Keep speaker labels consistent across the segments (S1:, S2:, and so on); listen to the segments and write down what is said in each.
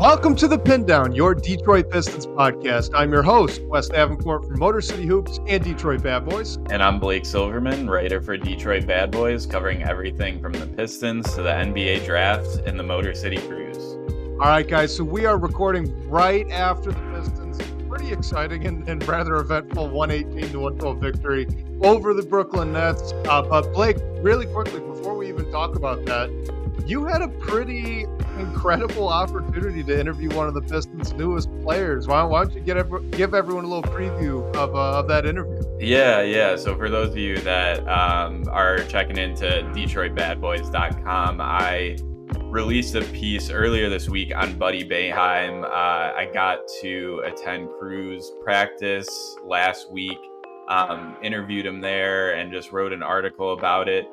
S1: Welcome to the Pindown, your Detroit Pistons podcast. I'm your host, Wes Davenport from Motor City Hoops and Detroit Bad Boys.
S2: And I'm Blake Silverman, writer for Detroit Bad Boys, covering everything from the Pistons to the NBA draft and the Motor City Cruise.
S1: All right, guys, so we are recording right after the Pistons' pretty exciting and rather eventful 118-112 victory over the Brooklyn Nets. But Blake, really quickly, before we even talk about that, you had a pretty incredible opportunity to interview one of the Pistons' newest players. Why don't you give everyone a little preview of that interview?
S2: Yeah. So for those of you that are checking into DetroitBadBoys.com, I released a piece earlier this week on Buddy Boeheim. I got to attend Crew's practice last week, interviewed him there, and just wrote an article about it.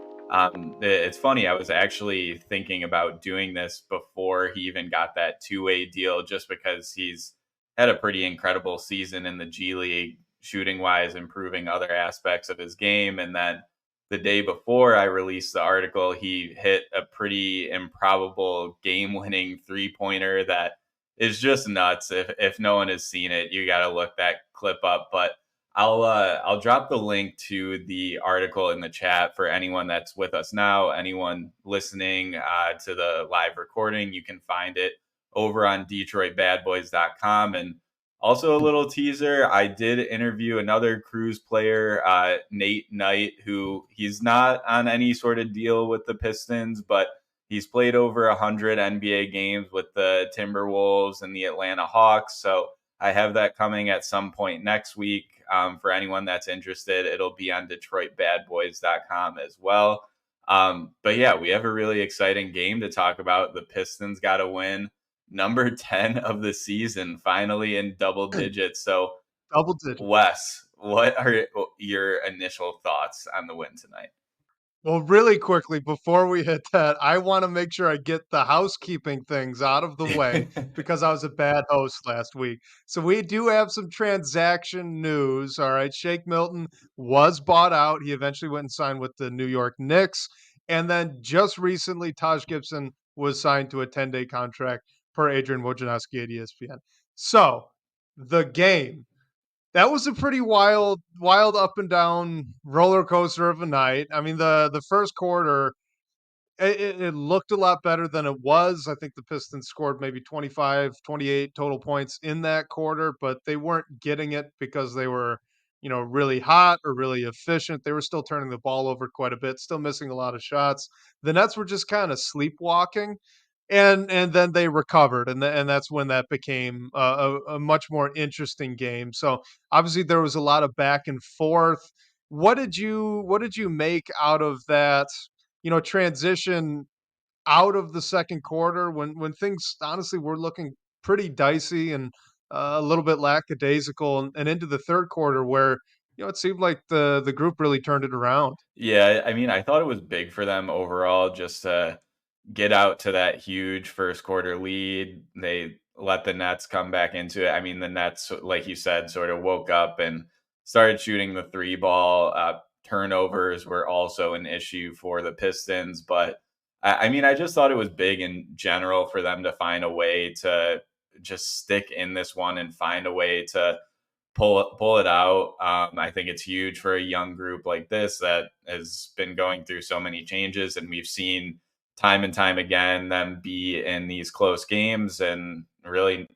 S2: It's funny, I was actually thinking about doing this before he even got that two-way deal, just because he's had a pretty incredible season in the G League, shooting-wise, improving other aspects of his game. And then the day before I released the article, he hit a pretty improbable game-winning three-pointer that is just nuts. If no one has seen it, you got to look that clip up. But I'll drop the link to the article in the chat for anyone that's with us now, anyone listening to the live recording. You can find it over on DetroitBadBoys.com. And also a little teaser, I did interview another Cruise player, Nate Knight, who he's not on any sort of deal with the Pistons, but he's played over 100 NBA games with the Timberwolves and the Atlanta Hawks. So I have that coming at some point next week. For anyone that's interested, it'll be on DetroitBadBoys.com as well. But yeah, we have a really exciting game to talk about. The Pistons got to win number 10 of the season, finally in double digits. So,
S1: double digits.
S2: Wes, what are your initial thoughts on the win tonight?
S1: Well, really quickly, before we hit that, I want to make sure I get the housekeeping things out of the way because I was a bad host last week. So we do have some transaction news. All right. Shake Milton was bought out. He eventually went and signed with the New York Knicks. And then just recently, Taj Gibson was signed to a 10-day contract per Adrian Wojnarowski at ESPN. So the game. That was a pretty wild up and down roller coaster of a night. I mean, the first quarter, it looked a lot better than it was. I think the Pistons scored maybe 25, 28 total points in that quarter, but they weren't getting it because they were, really hot or really efficient. They were still turning the ball over quite a bit, still missing a lot of shots. The Nets were just kind of sleepwalking. And then they recovered, and that's when that became a much more interesting game. So obviously there was a lot of back and forth. What did you make out of that? Transition out of the second quarter when things honestly were looking pretty dicey and a little bit lackadaisical, and into the third quarter where it seemed like the group really turned it around.
S2: Yeah, I mean, I thought it was big for them overall just to get out to that huge first quarter lead. They let the Nets come back into it. I mean, the Nets, like you said, sort of woke up and started shooting the three ball. Turnovers were also an issue for the Pistons. But I mean, I just thought it was big in general for them to find a way to just stick in this one and find a way to pull it out. I think it's huge for a young group like this that has been going through so many changes, and we've seen time and time again them be in these close games and really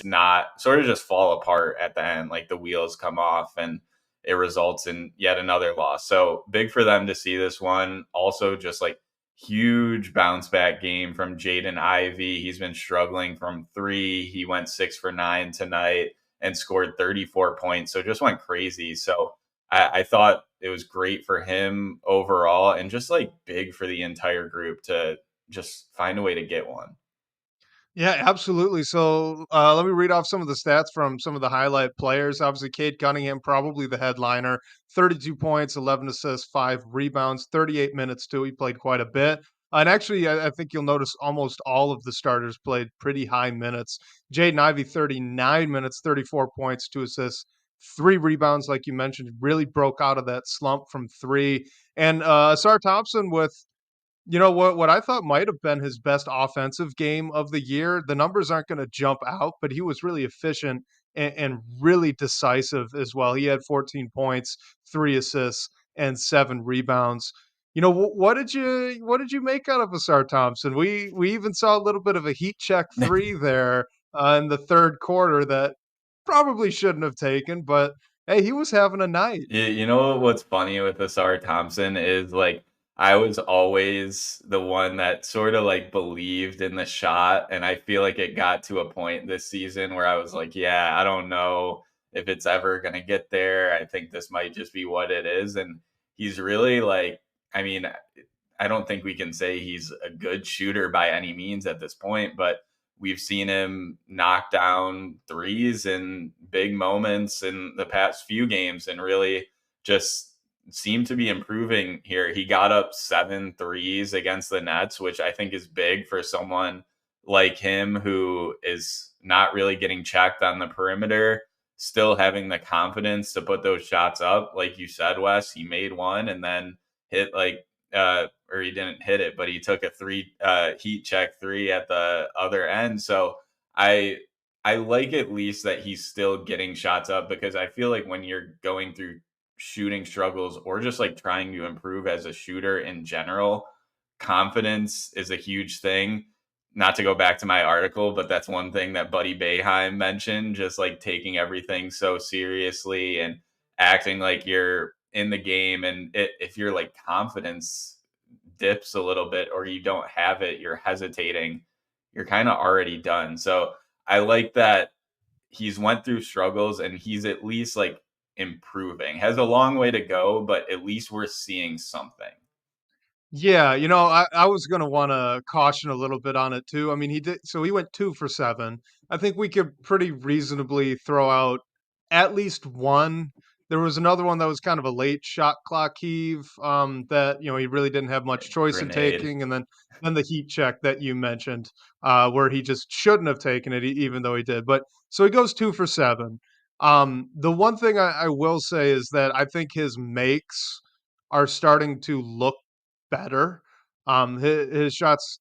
S2: not sort of just fall apart at the end, like the wheels come off and it results in yet another loss. So big for them to see this one. Also just like huge bounce back game from Jaden Ivey. He's been struggling from three. He went 6 for 9 tonight and scored 34 points. So just went crazy. So I thought it was great for him overall, and just like big for the entire group to just find a way to get one.
S1: Yeah, absolutely. So let me read off some of the stats from some of the highlight players. Obviously, Cade Cunningham, probably the headliner, 32 points, 11 assists, 5 rebounds, 38 minutes too. He played quite a bit. And actually, I think you'll notice almost all of the starters played pretty high minutes. Jaden Ivey, 39 minutes, 34 points, 2 assists, 3 rebounds, like you mentioned, really broke out of that slump from three. And Ausar Thompson with You know what I thought might have been his best offensive game of the year, the numbers aren't gonna jump out, but he was really efficient and really decisive as well. He had 14 points, 3 assists, and 7 rebounds. You know, what did you make out of Ausar Thompson? We even saw a little bit of a heat check 3 there, in the 3rd quarter that probably shouldn't have taken, but, hey, he was having a night.
S2: You know what's funny with Asar Thompson is like I was always the one that sort of like believed in the shot, and I feel like it got to a point this season where I was like, yeah, I don't know if it's ever gonna get there. I think this might just be what it is, and he's really like, I mean, I don't think we can say he's a good shooter by any means at this point, but we've seen him knock down threes in big moments in the past few games and really just seemed to be improving here. He got up 7 threes against the Nets, which I think is big for someone like him who is not really getting checked on the perimeter, still having the confidence to put those shots up. Like you said, Wes, he made one and then hit like or he didn't hit it, but he took a heat check three at the other end. So I I like at least that he's still getting shots up because I feel like when you're going through shooting struggles or just like trying to improve as a shooter in general, confidence is a huge thing. Not to go back to my article, but that's one thing that Buddy Bayheim mentioned, just like taking everything so seriously and acting like you're in the game. And if your like confidence dips a little bit or you don't have it, you're hesitating, you're kind of already done. So I like that he's went through struggles and he's at least like improving. Has a long way to go, but at least we're seeing something.
S1: Yeah, I was gonna wanna caution a little bit on it too. I mean, he went 2 for 7. I think we could pretty reasonably throw out at least 1. There was another one that was kind of a late shot clock heave, that, he really didn't have much choice in
S2: Grenade.
S1: taking, and then the heat check that you mentioned, where he just shouldn't have taken it even though he did, but so he goes 2 for 7. The one thing I will say is that I think his makes are starting to look better. His shots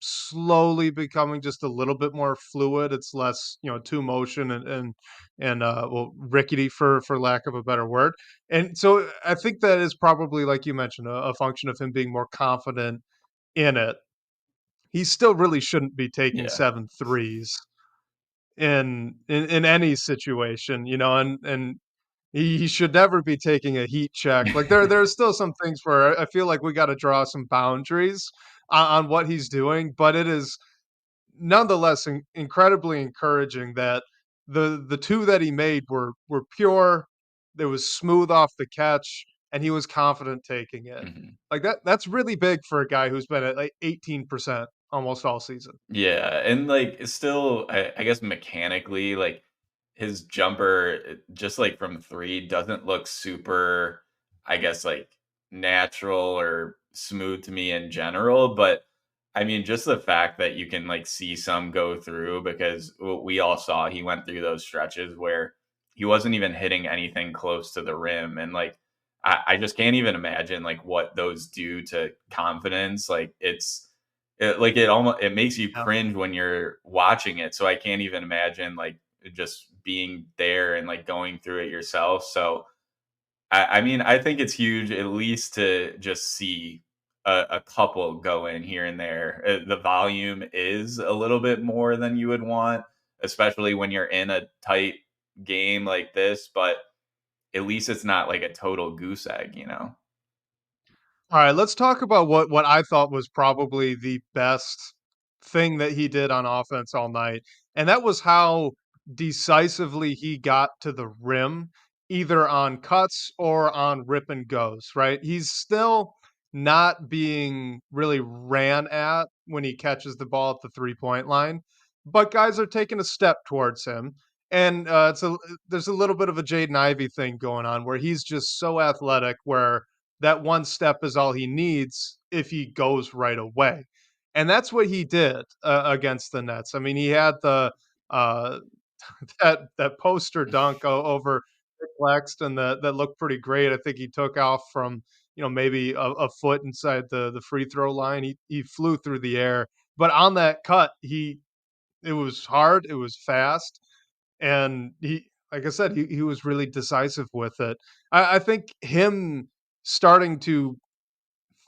S1: slowly becoming just a little bit more fluid. It's less, two motion and well, rickety for lack of a better word. And so I think that is probably, like you mentioned, a function of him being more confident in it. He still really shouldn't be taking
S2: Yeah.
S1: 7 threes in any situation, and he should never be taking a heat check. Like, there's still some things where I feel like we gotta draw some boundaries on what he's doing, but it is nonetheless incredibly encouraging that the 2 that he made were pure, it was smooth off the catch, and he was confident taking it.
S2: Mhm.
S1: Like, that's really big for a guy who's been at, like, 18% almost all season.
S2: Yeah, and, like, it's still I guess mechanically, like, his jumper, just, like, from 3 doesn't look super, I guess, like, natural or smooth to me in general, but, I mean, just the fact that you can, like, see some go through because we all saw he went through those stretches where he wasn't even hitting anything close to the rim, and, like, I just can't even imagine, like, what those do to confidence, like, it almost it makes you
S1: Yeah.
S2: cringe when you're watching it, so I can't even imagine, like, just being there and, like, going through it yourself, so, I mean, I think it's huge at least to just see a couple go in here and there. The volume is a little bit more than you would want, especially when you're in a tight game like this, but at least it's not like a total goose egg, you know?
S1: All right, let's talk about what I thought was probably the best thing that he did on offense all night, and that was how decisively he got to the rim, either on cuts or on rip and goes, right? He's still not being really ran at when he catches the ball at the three-point line, but guys are taking a step towards him, and, there's a little bit of a Jaden Ivey thing going on where he's just so athletic where that one step is all he needs if he goes right away. And that's what he did against the Nets. I mean, he had uh, that poster dunk over Nick Claxton that looked pretty great. I think he took off from maybe a foot inside the free throw line. He flew through the air, but on that cut, it was hard, it was fast, and like I said, he was really decisive with it. I think him starting to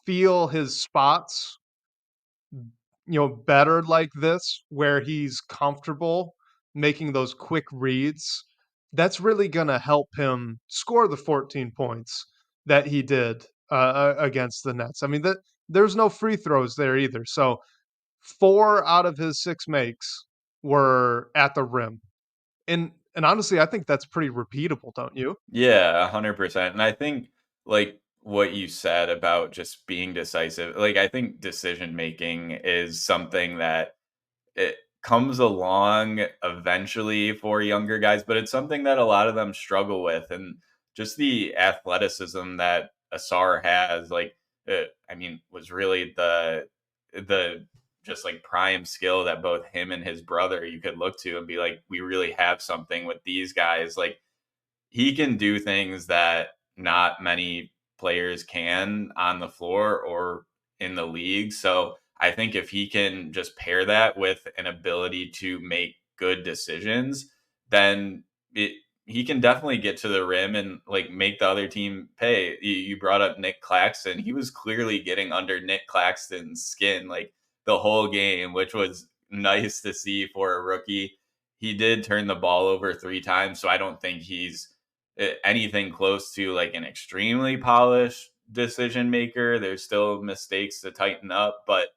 S1: feel his spots, better like this, where he's comfortable making those quick reads, that's really gonna help him score the 14 points that he did against the Nets. I mean, there's no free throws there either. So 4 out of his 6 makes were at the rim. And honestly, I think that's pretty repeatable, don't you?
S2: Yeah, 100%. And I think like what you said about just being decisive, like I think decision making is something that it comes along eventually for younger guys, but it's something that a lot of them struggle with. And just the athleticism that Asar has, like, I mean, was really the just like prime skill that both him and his brother you could look to and be like, we really have something with these guys. Like, he can do things that not many players can on the floor or in the league. So I think if he can just pair that with an ability to make good decisions, then he can definitely get to the rim and like make the other team pay. You brought up Nick Claxton. He was clearly getting under Nick Claxton's skin like the whole game, which was nice to see for a rookie. He did turn the ball over 3 times, so I don't think he's anything close to like an extremely polished decision maker. There's still mistakes to tighten up, but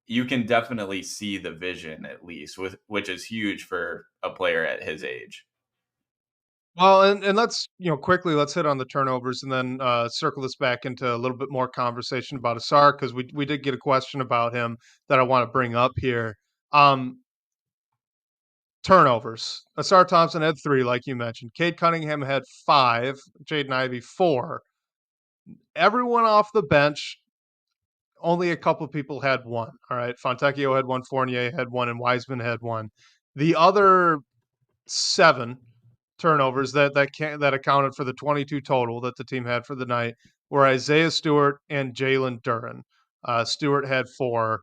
S2: you can definitely see the vision at least, with which is huge for a player at his age.
S1: Well, and let's, quickly let's hit on the turnovers and then circle this back into a little bit more conversation about Asar because we did get a question about him that I want to bring up here. Um, Turnovers. Asar Thompson had 3, like you mentioned. Cade Cunningham had 5. Jaden Ivey 4. Everyone off the bench, only a couple of people had 1. All right, Fontecchio had 1, Fournier had 1, and Wiseman had 1. The other 7 turnovers that accounted for the 22 total that the team had for the night were Isaiah Stewart and Jalen Duren. Stewart had 4,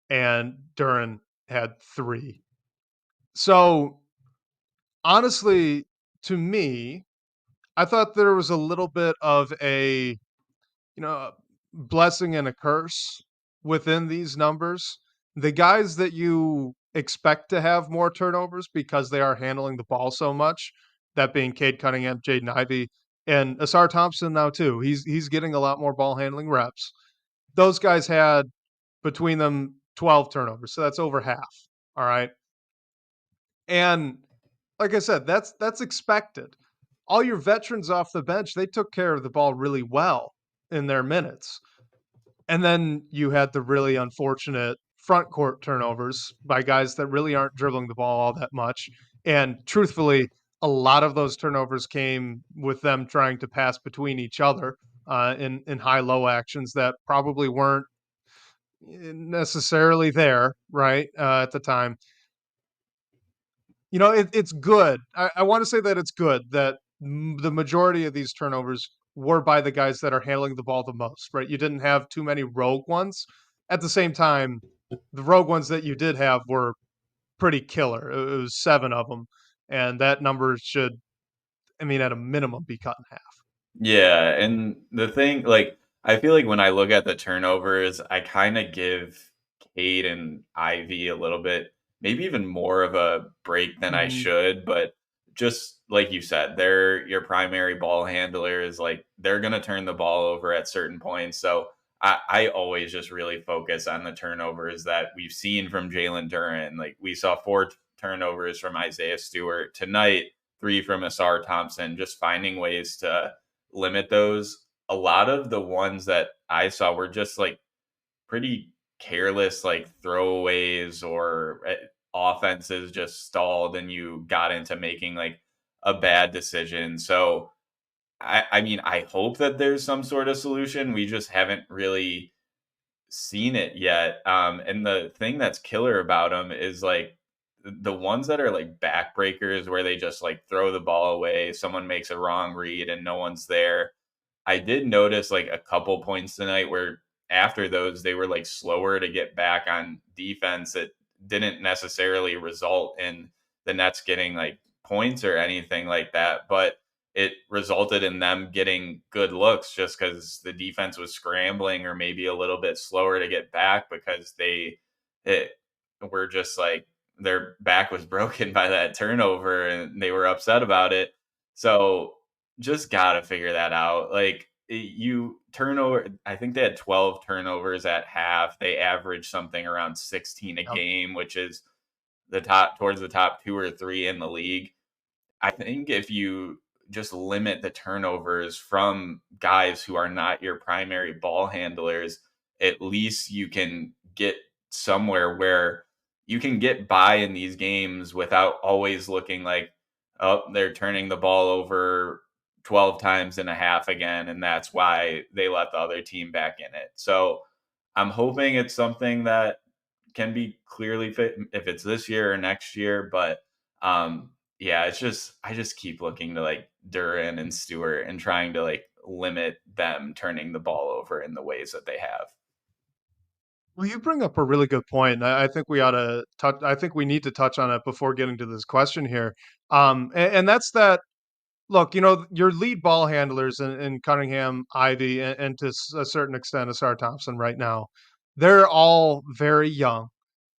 S1: and Duren had 3. So honestly, to me, I thought there was a little bit of a blessing and a curse within these numbers. The guys that you expect to have more turnovers because they are handling the ball so much, that being Cade Cunningham, Jaden Ivey, and Asar Thompson now too. He's getting a lot more ball handling reps. Those guys had between them 12 turnovers, so that's over half. All right. And like I said, that's expected. All your veterans off the bench, they took care of the ball really well in their minutes. And then you had the really unfortunate front court turnovers by guys that really aren't dribbling the ball all that much. And truthfully, a lot of those turnovers came with them trying to pass between each other in high low actions that probably weren't necessarily there right at the time. It's good. I want to say that it's good that the majority of these turnovers were by the guys that are handling the ball the most, right? You didn't have too many rogue ones. At the same time, the rogue ones that you did have were pretty killer. It was 7 of them, and that number should, I mean, at a minimum, be cut in half.
S2: Yeah, and the thing, like, I feel like when I look at the turnovers, I kind of give Cade and Ivy a little bit, maybe even more of a break than I
S1: Mhm.
S2: should. But just like you said, they're your primary ball handlers. Like, they're gonna turn the ball over at certain points. So I always just really focus on the turnovers that we've seen from Jalen Duren. Like, we saw 4 turnovers from Isaiah Stewart tonight, 3 from Asar Thompson. Just finding ways to limit those. A lot of the ones that I saw were just like pretty careless, like throwaways or offenses just stalled and you got into making like a bad decision. So, I mean, I hope that there's some sort of solution. We just haven't really seen it yet. And the thing that's killer about them is like the ones that are like backbreakers where they just like throw the ball away, someone makes a wrong read and no one's there. I did notice like a couple points tonight where after those they were like slower to get back on defense. It didn't necessarily result in the Nets getting like points or anything like that, but it resulted in them getting good looks just because the defense was scrambling or maybe a little bit slower to get back because it, were just like their back was broken by that turnover and they were upset about it. So just got to figure that out. Like you turnover, I think they had 12 turnovers at half. They averaged something around 16 a
S1: Yep.
S2: game, which is the top towards the top two or three in the league. I think if you just limit the turnovers from guys who are not your primary ball handlers, at least you can get somewhere where you can get by in these games without always looking like, oh, they're turning the ball over 12 times and a half again. And that's why they let the other team back in it. So I'm hoping it's something that can be clearly fit if it's this year or next year. But yeah, it's just I just keep looking to like Duran and Stewart and trying to like limit them turning the ball over in the ways that they have.
S1: Well, you bring up a really good point, and I think we ought to touch. I think we need to touch on it before getting to this question here. And that's that. Look, your lead ball handlers in Cunningham, Ivy, and to a certain extent, Ausar Thompson right now, they're all very young,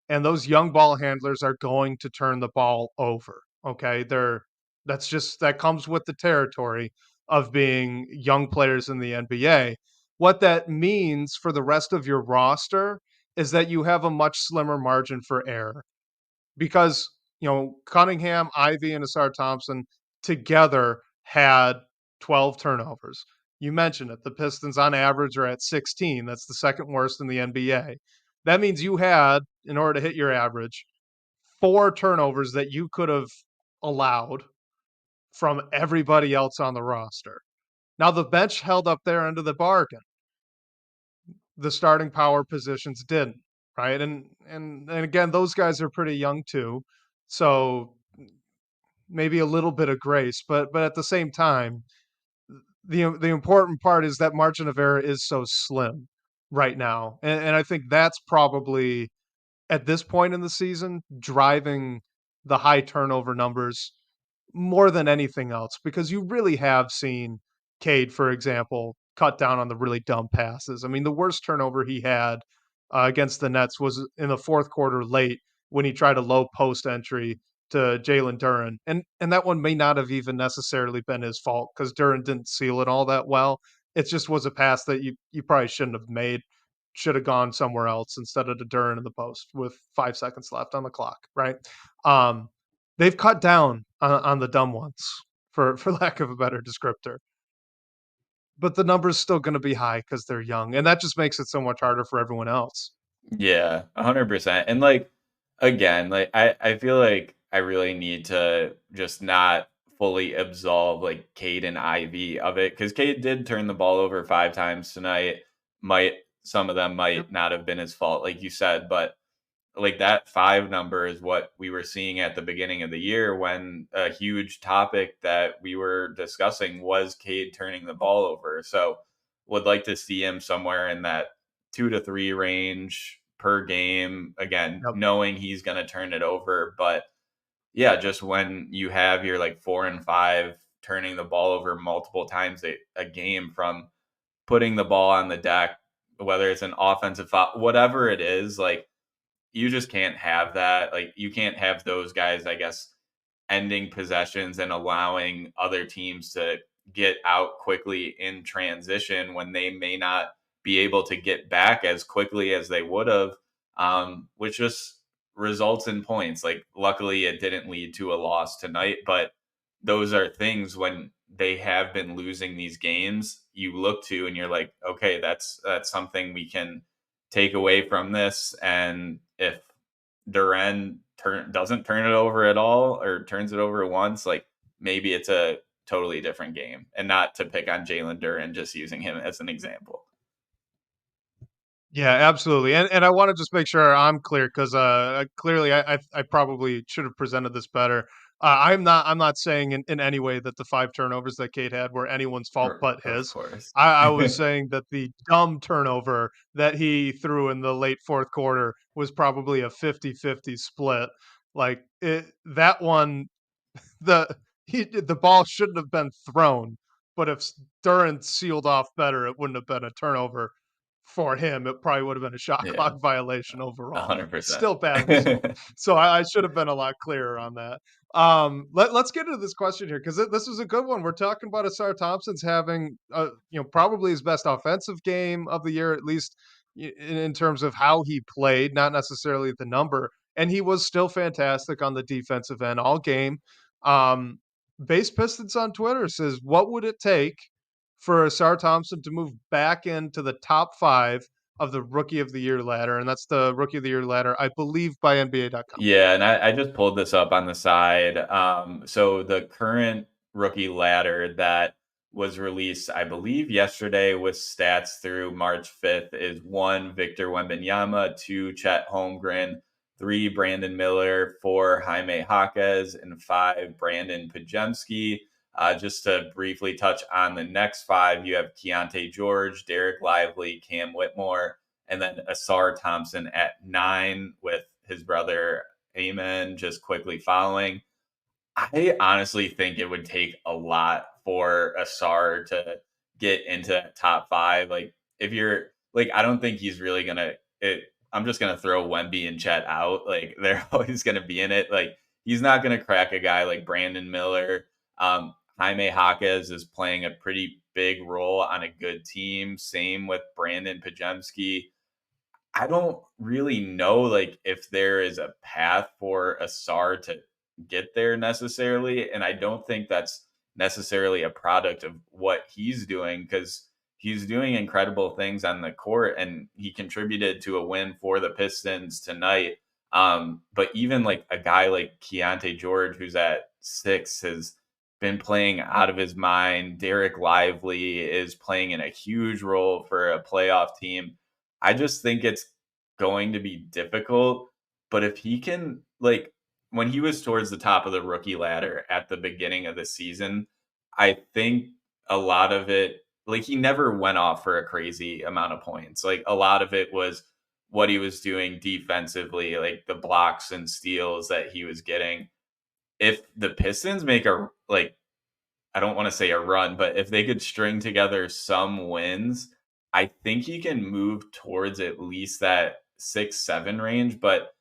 S1: and those young ball handlers are going to turn the ball over. Okay, that comes with the territory of being young players in the NBA. What that means for the rest of your roster is that you have a much slimmer margin for error because Cunningham, Ivy, and Asar Thompson together had 12 turnovers. You mentioned it. The Pistons on average are at 16. That's the second worst in the NBA. That means you had, in order to hit your average, four turnovers that you could have allowed from everybody else on the roster. Now the bench held up their end of the bargain. The starting power positions didn't, right? And again, those guys are pretty young too. So maybe a little bit of grace, but at the same time, the important part is that margin of error is so slim right now, and I think that's probably at this point in the season driving the high turnover numbers more than anything else, because you really have seen Cade, for example, cut down on the really dumb passes. I mean, the worst turnover he had against the Nets was in the fourth quarter late when he tried a low post entry to Jalen Duren, and that one may not have even necessarily been his fault because Duren didn't seal it all that well. It just was a pass that you probably shouldn't have made. Should have gone somewhere else instead of to Duren in the post with 5 seconds left on the clock, right? Um, they've cut down on the dumb ones, for lack of a better descriptor. But the number's still gonna be high because 'cause they're young, and that just makes it so much harder for everyone else.
S2: Yeah, 100%. And like again, like I feel like I really need to just not fully absolve like Cade and Ivy of it because Cade did turn the ball over 5 times tonight. Might some of them
S1: Yep,
S2: might not have been his fault, like you said, but like that five number is what we were seeing at the beginning of the year when a huge topic that we were discussing was Cade turning the ball over. So would like to see him somewhere in that 2 to 3 range per game. Again,
S1: yep.
S2: knowing he's going to turn it over. But yeah, just when you have your like 4 and 5 turning the ball over multiple times a game from putting the ball on the deck, whether it's an offensive foul, whatever it is, like you just can't have that. Like you can't have those guys, I guess, ending possessions and allowing other teams to get out quickly in transition when they may not be able to get back as quickly as they would have, which just results in points. Like, luckily, it didn't lead to a loss tonight, but those are things when they have been losing these games, you look to and you're like, okay, that's something we can take away from this. And if doesn't turn it over at all or turns it over once, like maybe it's a totally different game. And not to pick on Jalen Duren, just using him as an example.
S1: Yeah, absolutely, and I wanna just make sure I'm clear 'cause, clearly I probably should have presented this better. I'm not saying in any way that the 5 turnovers that Cade had were anyone's fault but
S2: Of
S1: his.
S2: course.
S1: I was saying that the dumb turnover that he threw in the late 4th quarter was probably a 50-50 split. Like, that one, the the ball shouldn't have been thrown, but if Durant sealed off better, it wouldn't have been a turnover for him. It probably would have been a shot
S2: Yeah,
S1: clock violation overall.
S2: 100%.
S1: Still bad result. So I should have been a lot clearer on that. Let's get into this question here because this is a good one. We're talking about Ausar Thompson's having, probably his best offensive game of the year, at least in terms of how he played, not necessarily the number. And he was still fantastic on the defensive end all game. Um, Base Pistons on Twitter says, "What would it take for Ausar Thompson to move back into the top 5 of the Rookie of the Year ladder?" And that's the Rookie of the Year ladder, I believe, by NBA.com.
S2: Yeah, and I just pulled this up on the side. So the current rookie ladder that was released, I believe, yesterday with stats through March 5th is 1, Victor Wembanyama, 2, Chet Holmgren, 3, Brandon Miller, 4, Jaime Jaquez, and 5, Brandon Pajemski. Just to briefly touch on the next 5, you have Keontae George, Derek Lively, Cam Whitmore, and then Asar Thompson at 9 with his brother Amen just quickly following. I honestly think it would take a lot for Asar to get into that top 5. Like if you're like, I don't think he's really gonna. I'm just gonna throw Wemby and Chet out. Like they're always gonna be in it. Like he's not gonna crack a guy like Brandon Miller. Jaime Jaquez is playing a pretty big role on a good team. Same with Brandon Pajemski. I don't really know like if there is a path for Asar to get there necessarily, and I don't think that's necessarily a product of what he's doing because he's doing incredible things on the court and he contributed to a win for the Pistons tonight. But even like a guy like Keontae George, who's at 6, has been playing out of his mind. Derek Lively is playing in a huge role for a playoff team. I just think it's going to be difficult. But if he can, like, when he was towards the top of the rookie ladder at the beginning of the season, I think a lot of it, like, he never went off for a crazy amount of points. Like, a lot of it was what he was doing defensively, like the blocks and steals that he was getting. If the Pistons make a, like, I don't want to say a run, but if they could string together some wins, I think he can move towards at least that 6-7 range. But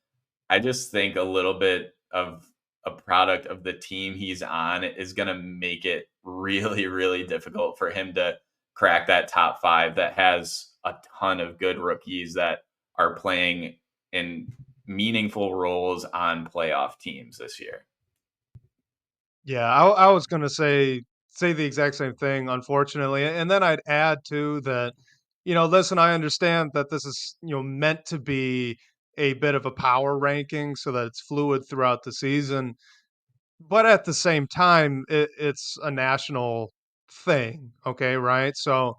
S2: I just think a little bit of a product of the team he's on is going to make it really, really difficult for him to crack that top 5 that has a ton of good rookies that are playing in meaningful roles on playoff teams this year.
S1: Yeah, I was gonna say the exact same thing, unfortunately, and then I'd add too that, listen, I understand that this is, meant to be a bit of a power ranking so that it's fluid throughout the season, but at the same time, it's a national thing, okay, right? So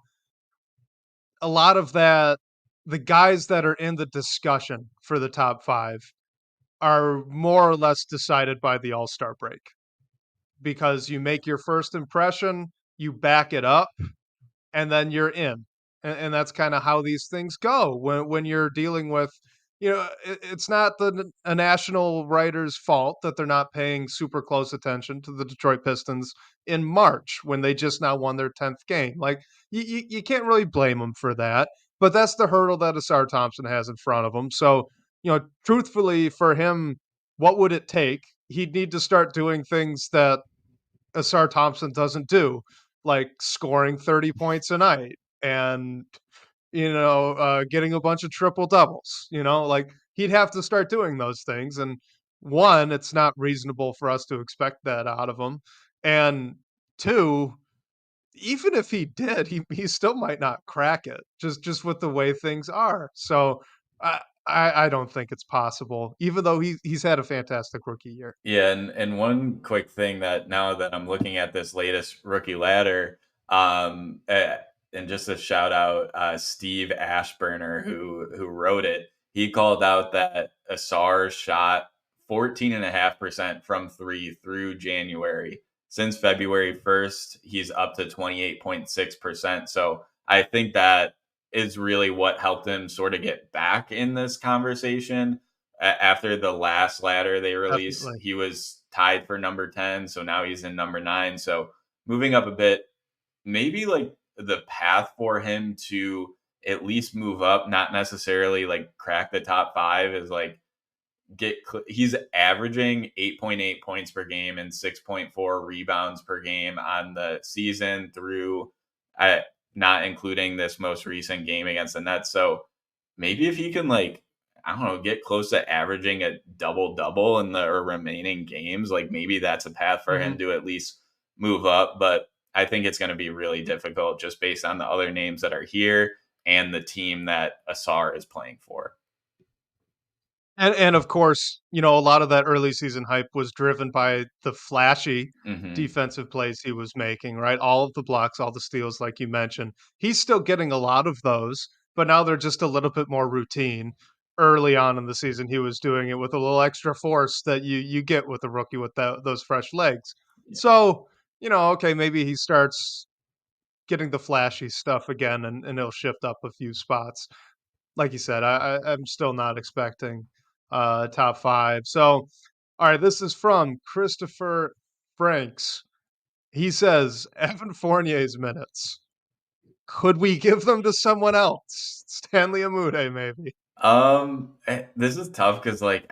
S1: a lot of that, the guys that are in the discussion for the top 5 are more or less decided by the All-Star break because you make your first impression, you back it up, and then you're in. And that's kind of how these things go when you're dealing with, it's not a national writer's fault that they're not paying super close attention to the Detroit Pistons in March when they just now won their 10th game. Like you can't really blame them for that, but that's the hurdle that Asar Thompson has in front of him. So, truthfully for him, what would it take? He'd need to start doing things that Asar Thompson doesn't do, like scoring 30 points a night and, getting a bunch of triple doubles, like he'd have to start doing those things. And one, it's not reasonable for us to expect that out of him. And two, even if he did, he still might not crack it just with the way things are. So I don't think it's possible, even though he's had a fantastic rookie year.
S2: Yeah, and one quick thing that now that I'm looking at this latest rookie ladder, and just a shout out, Steve Ashburner who wrote it. He called out that Asar shot 14.5% from three through January. Since February 1st, he's up to 28.6%. So I think that is really what helped him sort of get back in this conversation. After the last ladder they released,
S1: Definitely.
S2: he was tied for number 10. So now he's in number 9. So moving up a bit, maybe like the path for him to at least move up, not necessarily like crack the top 5, is like he's averaging 8.8 points per game and 6.4 rebounds per game on the season through uh, not including this most recent game against the Nets. So maybe if he can like, I don't know, get close to averaging a double double in the remaining games, like maybe that's a path for him
S1: Mhm.
S2: to at least move up. But I think it's going to be really difficult just based on the other names that are here and the team that Ausar is playing for.
S1: And of course, a lot of that early season hype was driven by the flashy
S2: Hmm.
S1: defensive plays he was making, right? All of the blocks, all the steals, like you mentioned. He's still getting a lot of those, but now they're just a little bit more routine. Early on in the season, he was doing it with a little extra force that you get with a rookie with those fresh legs. So, okay, maybe he starts getting the flashy stuff again, and he'll shift up a few spots. Like you said, I'm still not expecting top 5. So, all right, this is from Christopher Franks. He says, Evan Fournier's minutes. Could we give them to someone else? Stanley Amude, maybe.
S2: This is tough because like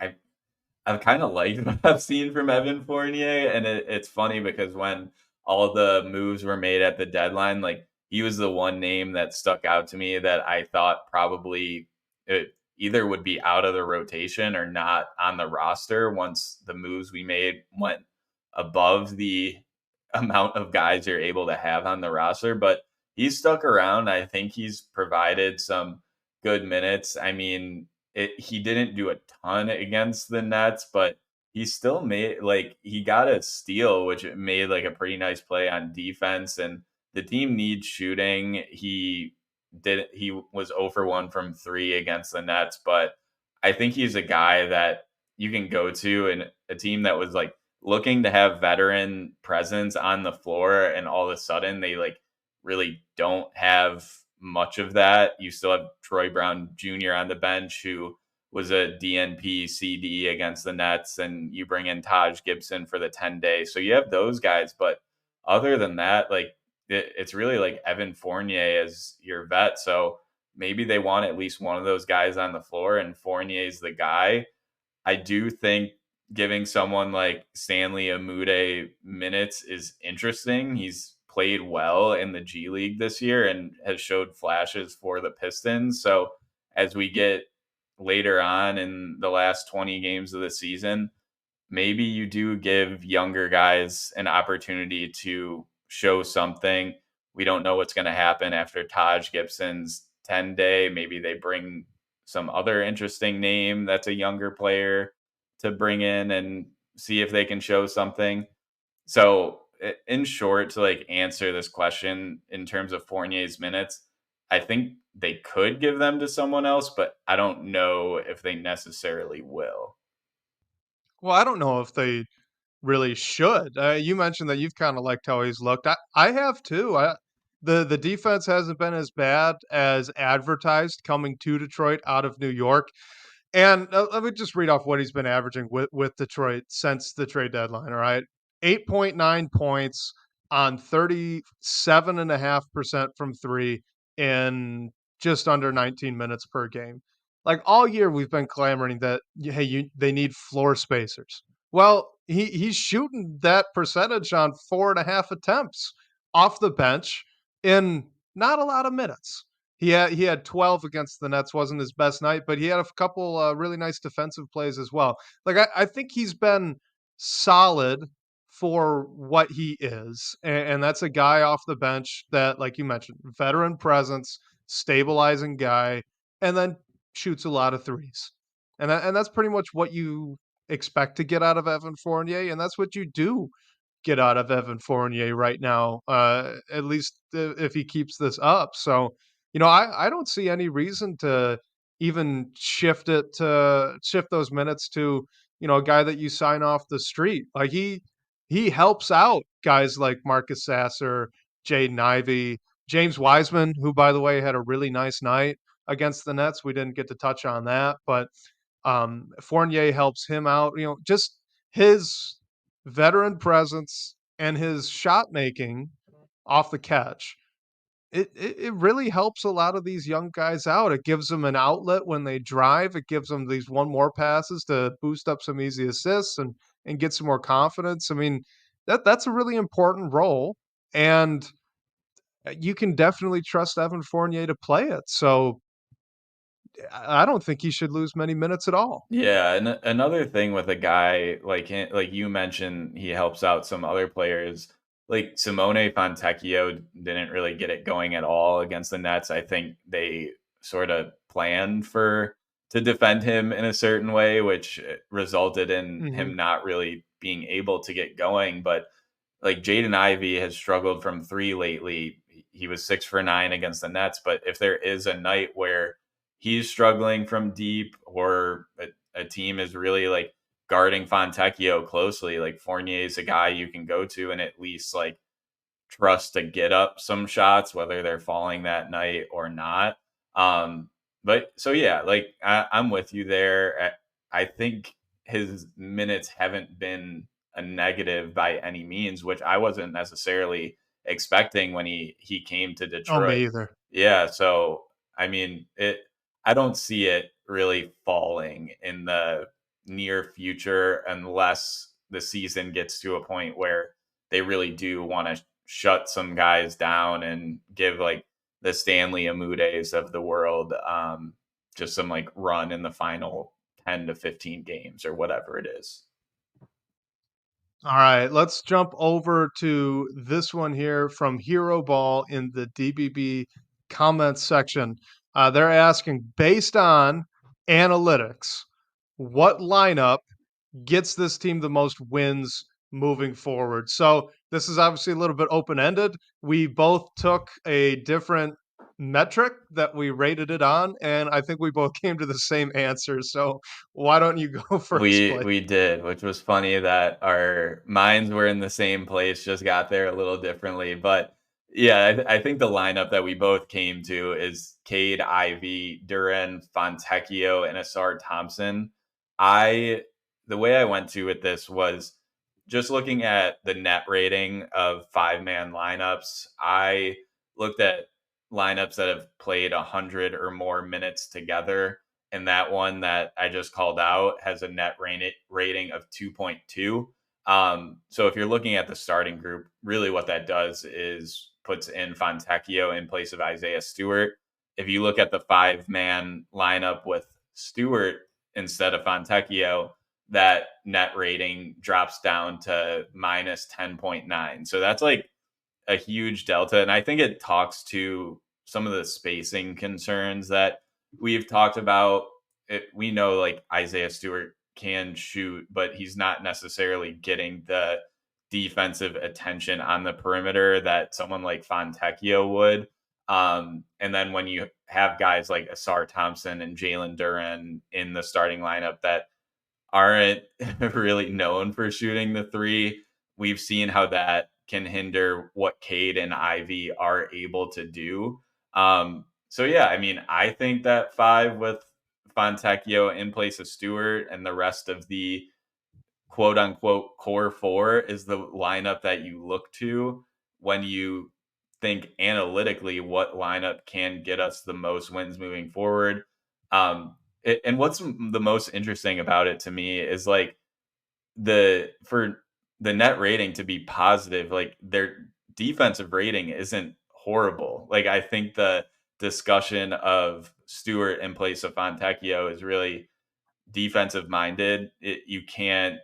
S2: I've kind of liked what I've seen from Evan Fournier, and it's funny because when all the moves were made at the deadline, like he was the one name that stuck out to me that I thought probably it either would be out of the rotation or not on the roster once the moves we made went above the amount of guys you're able to have on the roster. But he's stuck around. I think he's provided some good minutes. I mean, he didn't do a ton against the Nets, but he still made like he got a steal, which made like a pretty nice play on defense. And the team needs shooting. He was 0 for 1 from 3 against the Nets, but I think he's a guy that you can go to and a team that was like looking to have veteran presence on the floor, and all of a sudden they like really don't have much of that. You still have Troy Brown Jr. on the bench, who was a DNP CD against the Nets, and you bring in Taj Gibson for the 10 days. So you have those guys. But other than that, like it's really like Evan Fournier as your vet. So maybe they want at least one of those guys on the floor, and Fournier's the guy. I do think giving someone like Stanley Amude minutes is interesting. He's played well in the G League this year and has showed flashes for the Pistons. So as we get later on in the last 20 games of the season, maybe you do give younger guys an opportunity to show something. We don't know what's going to happen after Taj Gibson's 10 day. Maybe they bring some other interesting name that's a younger player to bring in and see if they can show something. So, in short, to like answer this question in terms of Fournier's minutes, I think they could give them to someone else, but I don't know if they necessarily will.
S1: Well, I don't know if they really should. You mentioned that you've kind of liked how he's looked. I have too. The defense hasn't been as bad as advertised coming to Detroit out of New York. And let me just read off what he's been averaging with Detroit since the trade deadline. All right. 8.9 points on 37.5% from three in just under 19 minutes per game. Like all year, we've been clamoring that, hey, they need floor spacers. Well, he's shooting that percentage on 4.5 attempts off the bench in not a lot of minutes. He had 12 against the Nets, wasn't his best night, but he had a couple really nice defensive plays as well. Like I think he's been solid for what he is, and that's a guy off the bench that, like you mentioned, veteran presence, stabilizing guy, and then shoots a lot of threes, and that's pretty much what you expect to get out of Evan Fournier, and that's what you do get out of Evan Fournier right now, at least if he keeps this up. So, I don't see any reason to even shift those minutes to a guy that you sign off the street. Like he helps out guys like Marcus Sasser, Jaden Ivey, James Wiseman, who by the way had a really nice night against the Nets. We didn't get to touch on that, but Fournier helps him out. Just his veteran presence and his shot making off the catch. It really helps a lot of these young guys out. It gives them an outlet when they drive. It gives them these one more passes to boost up some easy assists and get some more confidence. I mean, that's a really important role, and you can definitely trust Evan Fournier to play it. So I don't think he should lose many minutes at all.
S2: Yeah, and another thing with a guy like you mentioned, he helps out some other players. Like Simone Fontecchio didn't really get it going at all against the Nets. I think they sort of planned for to defend him in a certain way, which resulted in
S1: Mhm.
S2: him not really being able to get going. But like Jaden Ivey has struggled from three lately. He was 6 for 9 against the Nets, but if there is a night where he's struggling from deep or a team is really like guarding Fontecchio closely, like Fournier is a guy you can go to and at least like trust to get up some shots, whether they're falling that night or not. But so yeah, like I'm with you there. I think his minutes haven't been a negative by any means, which I wasn't necessarily expecting when he came to
S1: Oh,
S2: Detroit.
S1: me either.
S2: Yeah, so I mean, it I don't see it really falling in the near future unless the season gets to a point where they really do want to shut some guys down and give like the Stanley Amudes of the world just some like run in the final 10 to 15 games or whatever it is.
S1: All right, let's jump over to this one here from Hero Ball in the DBB comments section. They're asking, based on analytics, what lineup gets this team the most wins moving forward? So this is obviously a little bit open ended. We both took a different metric that we rated it on, and I think we both came to the same answer. So why don't you go first, Blake?
S2: We did, which was funny that our minds were in the same place, just got there a little differently. But yeah, I think the lineup that we both came to is Cade, Ivy, Duran, Fontecchio, and Ausar Thompson. I The way I went to with this was just looking at the net rating of 5-man lineups. I looked at lineups that have played 100 or more minutes together, and that one that I just called out has a net rating of 2.2. So if you're looking at the starting group, really what that does is puts in Fontecchio in place of Isaiah Stewart. If you look at the 5-man lineup with Stewart instead of Fontecchio, that net rating drops down to minus 10.9. So that's like a huge delta. And I think it talks to some of the spacing concerns that we've talked about. We know like Isaiah Stewart can shoot, but he's not necessarily getting the defensive attention on the perimeter that someone like Fontecchio would. And then when you have guys like Ausar Thompson and Jalen Duran in the starting lineup that aren't really known for shooting the three, we've seen how that can hinder what Cade and Ivy are able to do. So yeah, I mean, I think that five with Fontecchio in place of Stewart and the rest of the quote unquote core four is the lineup that you look to when you think analytically what lineup can get us the most wins moving forward. And what's the most interesting about it to me is like for the net rating to be positive, like their defensive rating isn't horrible. Like I think the discussion of Stewart in place of Fontecchio is really defensive minded. You can't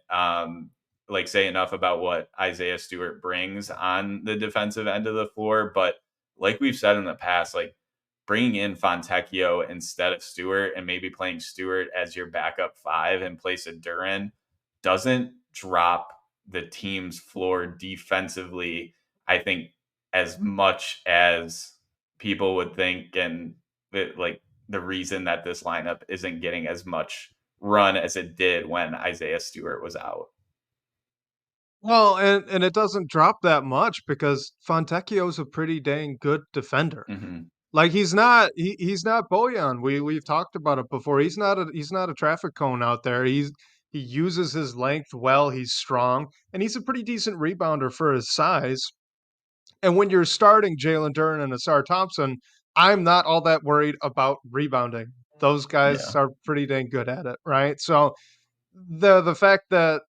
S2: like say enough about what Isaiah Stewart brings on the defensive end of the floor. But like we've said in the past, like bringing in Fontecchio instead of Stewart and maybe playing Stewart as your backup five in place of Duran doesn't drop the team's floor defensively, I think, as much as people would think. And like the reason that this lineup isn't getting as much run as it did when Isaiah Stewart was out.
S1: Well, and it doesn't drop that much because Fontecchio's a pretty dang good defender.
S2: Hmm.
S1: Like he's not Bojan. We've talked about it before. He's not a traffic cone out there. He uses his length well. He's strong, and he's a pretty decent rebounder for his size. And when you're starting Jalen Duren and Ausar Thompson, I'm not all that worried about rebounding. Those guys
S2: Yeah.
S1: are pretty dang good at it, right? So the fact that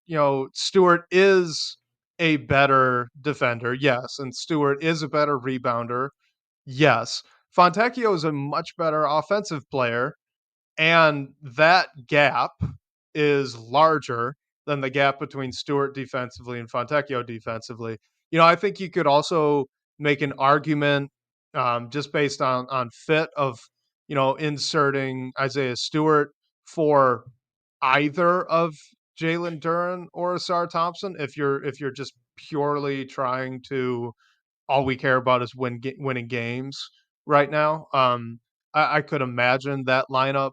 S1: Stewart is a better defender, yes, and Stewart is a better rebounder, yes. Fontecchio is a much better offensive player, and that gap is larger than the gap between Stewart defensively and Fontecchio defensively. I think you could also make an argument just based on fit of inserting Isaiah Stewart for either of Jalen Duren or Asar Thompson if you're just purely trying to all we care about is winning games right now. I could imagine that lineup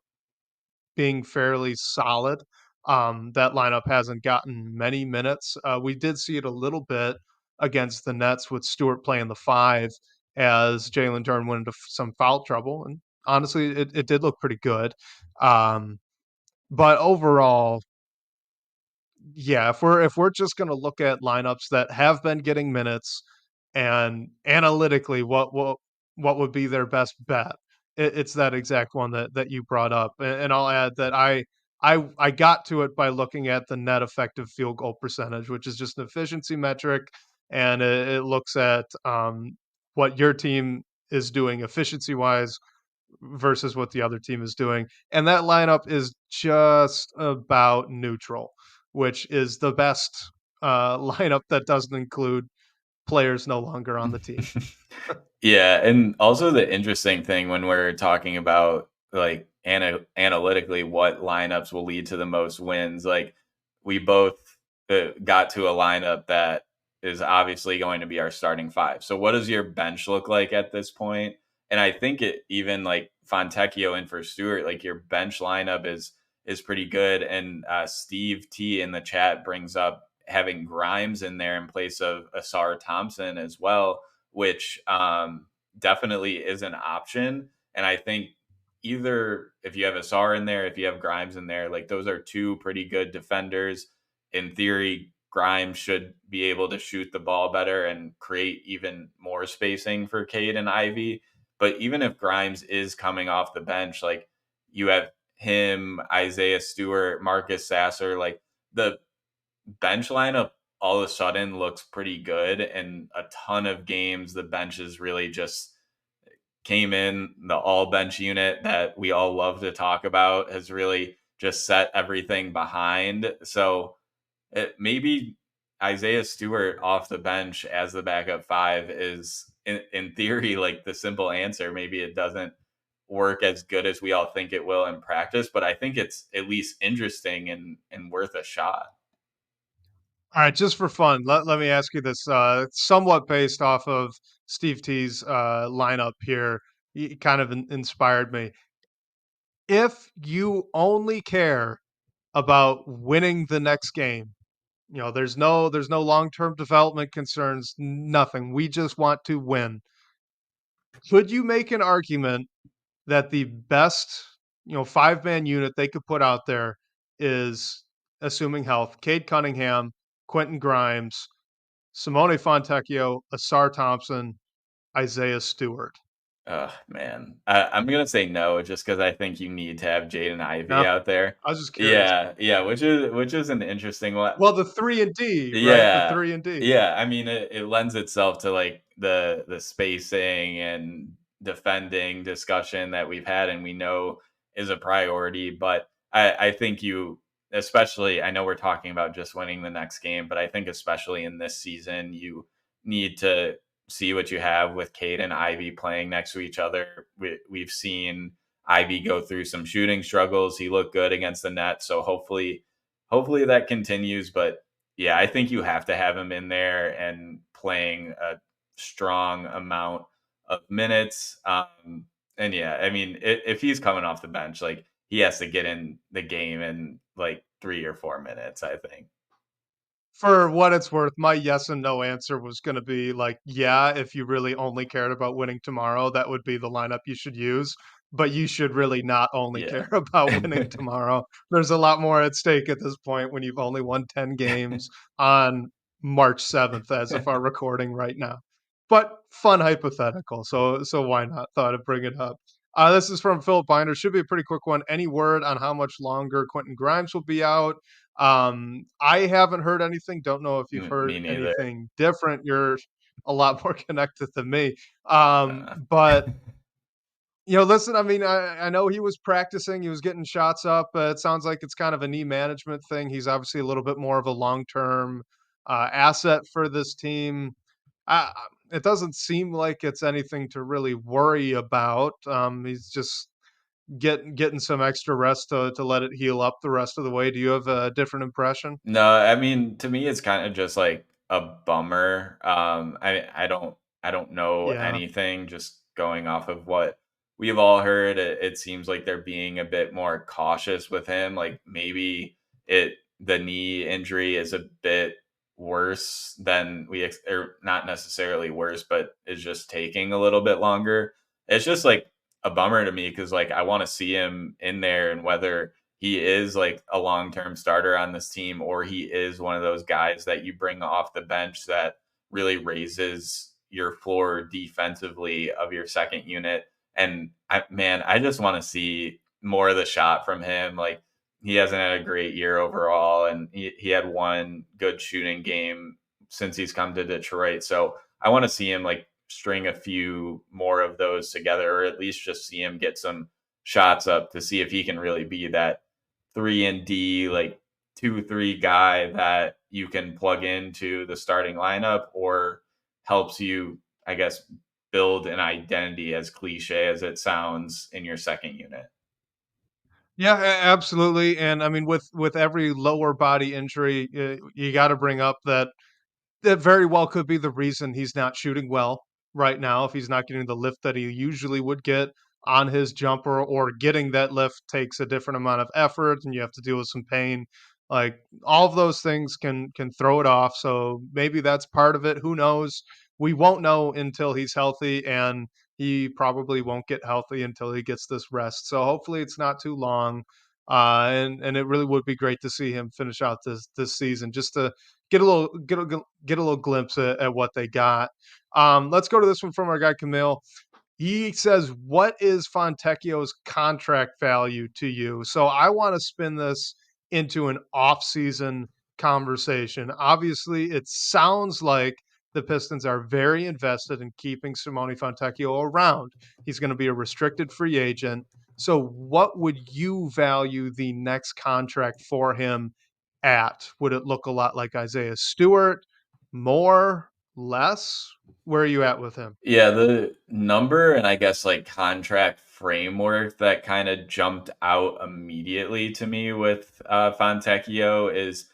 S1: being fairly solid. That lineup hasn't gotten many minutes. We did see it a little bit against the Nets with Stewart playing the five as Jalen Duren went into some foul trouble, and honestly, it did look pretty good. Um, but overall, yeah, if we're just gonna look at lineups that have been getting minutes and analytically what would be their best bet, it's that exact one that you brought up. And I'll add that I got to it by looking at the net effective field goal percentage, which is just an efficiency metric, and it looks at what your team is doing efficiency wise versus what the other team is doing. And that lineup is just about neutral, which is the best lineup that doesn't include players no longer on the team.
S2: Yeah, and also the interesting thing when we're talking about like analytically what lineups will lead to the most wins, like we both got to a lineup that is obviously going to be our starting five. So what does your bench look like at this point? And I think it even like Fontecchio in for Stewart, like your bench lineup is pretty good. And Steve T in the chat brings up having Grimes in there in place of Asar Thompson as well, which definitely is an option. And I think either if you have Asar in there, if you have Grimes in there, like those are two pretty good defenders. In theory, Grimes should be able to shoot the ball better and create even more spacing for Cade and Ivy. But even if Grimes is coming off the bench, like you have him, Isaiah Stewart, Marcus Sasser, like the bench lineup all of a sudden looks pretty good. And a ton of games, the benches really just came in. The all bench unit that we all love to talk about has really just set everything behind. So maybe Isaiah Stewart off the bench as the backup five is, in theory, like the simple answer. Maybe it doesn't work as good as we all think it will in practice, but I think it's at least interesting and worth a shot.
S1: All right, just for fun, let me ask you this, somewhat based off of Steve T's lineup here. He kind of inspired me. If you only care about winning the next game, there's no long-term development concerns, nothing. We just want to win. Could you make an argument that the best, five-man unit they could put out there is, assuming health, Cade Cunningham, Quentin Grimes, Simone Fontecchio, Asar Thompson, Isaiah Stewart?
S2: Oh man, I'm gonna say no, just because I think you need to have Jaden Ivey
S1: No?
S2: out there.
S1: I was just curious.
S2: Yeah, yeah, which is an interesting one.
S1: Well, the 3 and D, right? The
S2: Yeah.
S1: 3 and D.
S2: Yeah, I mean, it lends itself to, like, the spacing and defending discussion that we've had and we know is a priority, but I think you especially I know we're talking about just winning the next game, but I think especially in this season, you need to see what you have with Cade and Ivy playing next to each other. We've seen Ivy go through some shooting struggles. He looked good against the net, so hopefully that continues, but yeah, I think you have to have him in there and playing a strong amount of minutes. And yeah, I mean, if he's coming off the bench, like he has to get in the game in like 3 or 4 minutes, I think.
S1: For what it's worth, my yes and no answer was gonna be like, yeah, if you really only cared about winning tomorrow, that would be the lineup you should use, but you should really not only
S2: Yeah.
S1: care about winning tomorrow. There's a lot more at stake at this point when you've only won 10 games on March 7th as of our recording right now. But fun hypothetical, so why not? Thought I'd bring it up. This is from Philip Binder. Should be a pretty quick one. Any word on how much longer Quentin Grimes will be out? I haven't heard anything. Don't know if you've heard
S2: Me neither.
S1: anything different. You're a lot more connected than me.
S2: Uh,
S1: But listen, I mean, I know he was practicing, he was getting shots up. It sounds like it's kind of a knee management thing. He's obviously a little bit more of a long term asset for this team. I, it doesn't seem like it's anything to really worry about. He's just getting some extra rest to let it heal up the rest of the way. Do you have a different impression?
S2: No, I mean, to me, it's kind of just like a bummer. I don't know
S1: Yeah.
S2: anything. Just going off of what we've all heard, it seems like they're being a bit more cautious with him. Like maybe the knee injury is a bit worse than or not necessarily worse, but is just taking a little bit longer. It's just like a bummer to me because like I want to see him in there, and whether he is like a long-term starter on this team or he is one of those guys that you bring off the bench that really raises your floor defensively of your second unit. And I just want to see more of the shot from him. Like he hasn't had a great year overall, and he had one good shooting game since he's come to Detroit. So I want to see him like string a few more of those together, or at least just see him get some shots up to see if he can really be that 3 and D, like 2-3 guy that you can plug into the starting lineup or helps you, I guess, build an identity, as cliche as it sounds, in your second unit.
S1: Yeah, absolutely. And I mean, with every lower body injury, you got to bring up that very well could be the reason he's not shooting well right now. If he's not getting the lift that he usually would get on his jumper, or getting that lift takes a different amount of effort, and you have to deal with some pain. Like all of those things can throw it off. So maybe that's part of it. Who knows? We won't know until he's healthy, and he probably won't get healthy until he gets this rest. So hopefully it's not too long. And it really would be great to see him finish out this season, just to get a little glimpse at what they got. Let's go to this one from our guy Camille. He says, "What is Fontecchio's contract value to you?" So I want to spin this into an off-season conversation. Obviously, it sounds like the Pistons are very invested in keeping Simone Fontecchio around. He's going to be a restricted free agent. So, what would you value the next contract for him at? Would it look a lot like Isaiah Stewart? More? Less? Where are you at with him?
S2: Yeah, the number and I guess like contract framework that kind of jumped out immediately to me with Fontecchio is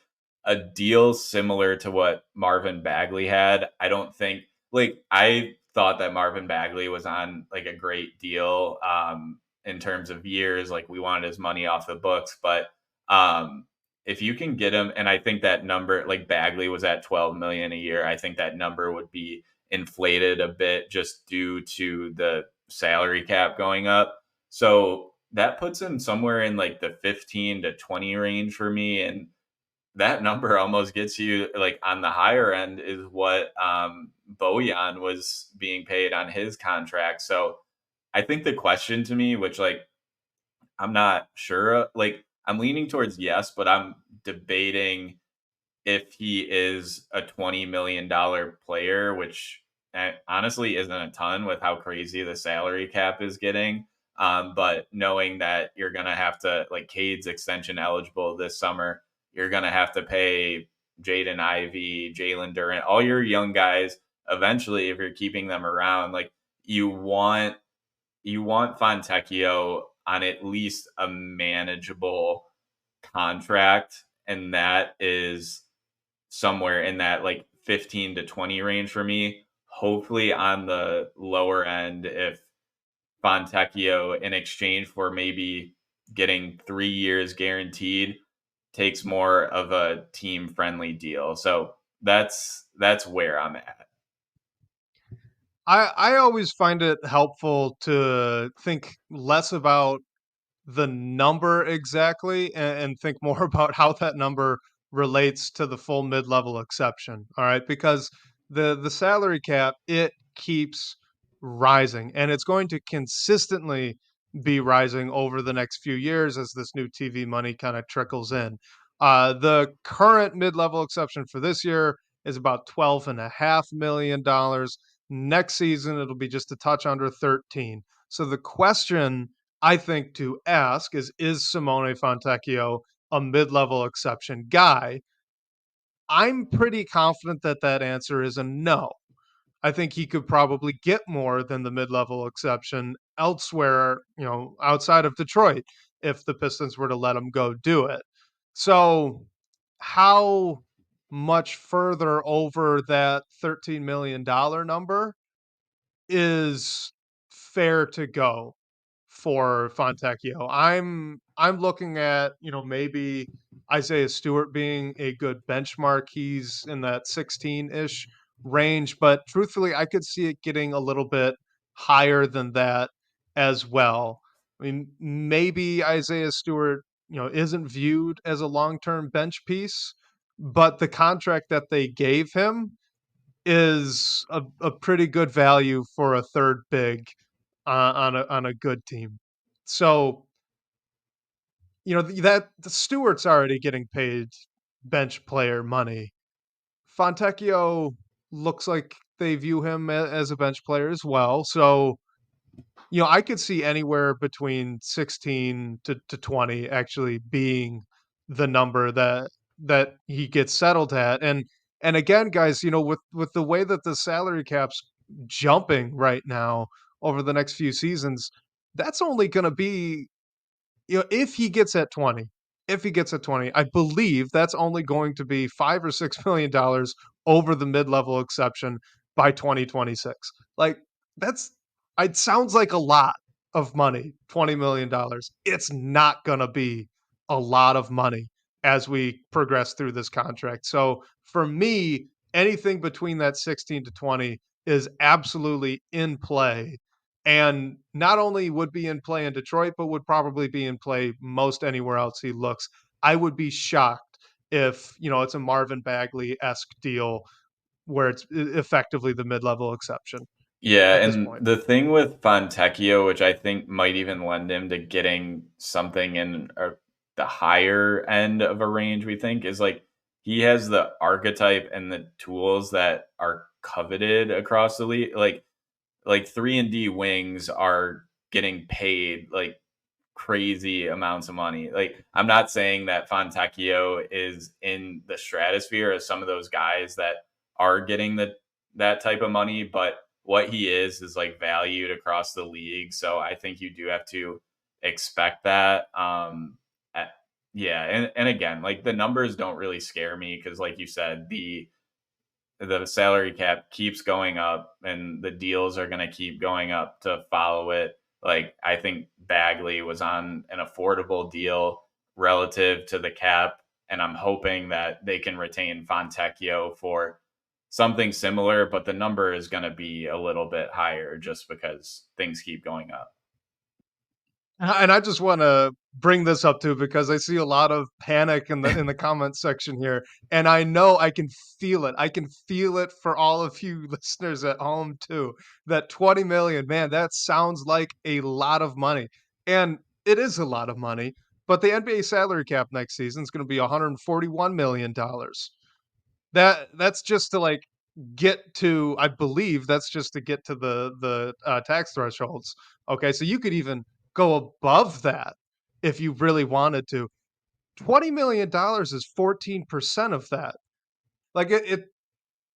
S2: a deal similar to what Marvin Bagley had. I don't think like I thought that Marvin Bagley was on like a great deal in terms of years. Like we wanted his money off the books, but um, if you can get him, and I think that number like Bagley was at 12 million a year. I think that number would be inflated a bit just due to the salary cap going up. So that puts him somewhere in like the 15 to 20 range for me. And that number almost gets you like on the higher end is what Bojan was being paid on his contract. So I think the question to me, which like I'm not sure, like I'm leaning towards yes, but I'm debating if he is a $20 million player, which honestly isn't a ton with how crazy the salary cap is getting. But knowing that you're going to have to, like, Cade's extension eligible this summer, you're going to have to pay Jaden Ivey, Jalen Durant, all your young guys eventually, if you're keeping them around, like, you want Fontecchio on at least a manageable contract, and that is somewhere in that like 15 to 20 range for me. Hopefully on the lower end if Fontecchio in exchange for maybe getting 3 years guaranteed takes more of a team friendly deal. So that's where I'm at.
S1: I always find it helpful to think less about the number exactly and think more about how that number relates to the full mid-level exception. All right, because the salary cap, it keeps rising and it's going to consistently be rising over the next few years as this new TV money kind of trickles in. The current mid-level exception for this year is about $12.5 million. Next season it'll be just a touch under 13. So the question I think to ask is Simone Fontecchio a mid-level exception guy? I'm pretty confident that that answer is a no. I think he could probably get more than the mid-level exception elsewhere, outside of Detroit if the Pistons were to let him go do it. So, how much further over that $13 million number is fair to go for Fontecchio? I'm looking at, maybe Isaiah Stewart being a good benchmark. He's in that 16-ish range, but truthfully, I could see it getting a little bit higher than that as well. I mean, maybe Isaiah Stewart, isn't viewed as a long-term bench piece, but the contract that they gave him is a pretty good value for a third big on a good team. So, that the Stewart's already getting paid bench player money. Fontecchio looks like they view him as a bench player as well. So, I could see anywhere between 16 to 20 actually being the number that he gets settled at. And again, guys, with the way that the salary cap's jumping right now over the next few seasons, that's only going to be, if he gets at 20, if he gets at 20, I believe that's only going to be 5 or $6 million over the mid-level exception by 2026. Like, that's it sounds like a lot of money, $20 million. It's not going to be a lot of money as we progress through this contract. So, for me, anything between that 16 to 20 is absolutely in play, and not only would be in play in Detroit, but would probably be in play most anywhere else he looks. I would be shocked if, it's a Marvin Bagley-esque deal where it's effectively the mid-level exception
S2: Yeah,
S1: at this
S2: and
S1: point.
S2: the thing with Fontecchio, which I think might even lend him to getting something in the higher end of a range, we think, is like he has the archetype and the tools that are coveted across the league. Like 3 and D wings are getting paid like crazy amounts of money. Like I'm not saying that Fontecchio is in the stratosphere as some of those guys that are getting that type of money, but what he is like valued across the league. So I think you do have to expect that. At- yeah, and again, like the numbers don't really scare me because, like you said, the salary cap keeps going up and the deals are going to keep going up to follow it. Like I think Bagley was on an affordable deal relative to the cap, and I'm hoping that they can retain Fontecchio for something similar, but the number is going to be a little bit higher just because things keep going up.
S1: And I just want to bring this up too because I see a lot of panic in the comment section here, and I know I can feel it. I can feel it for all of you listeners at home too. That 20 million, man, that sounds like a lot of money, and it is a lot of money. But the NBA salary cap next season is going to be 141 million dollars. That's just to like get to, I believe that's just to get to the tax thresholds. Okay, so you could even go above that if you really wanted to. $20 million is 14% of that. Like it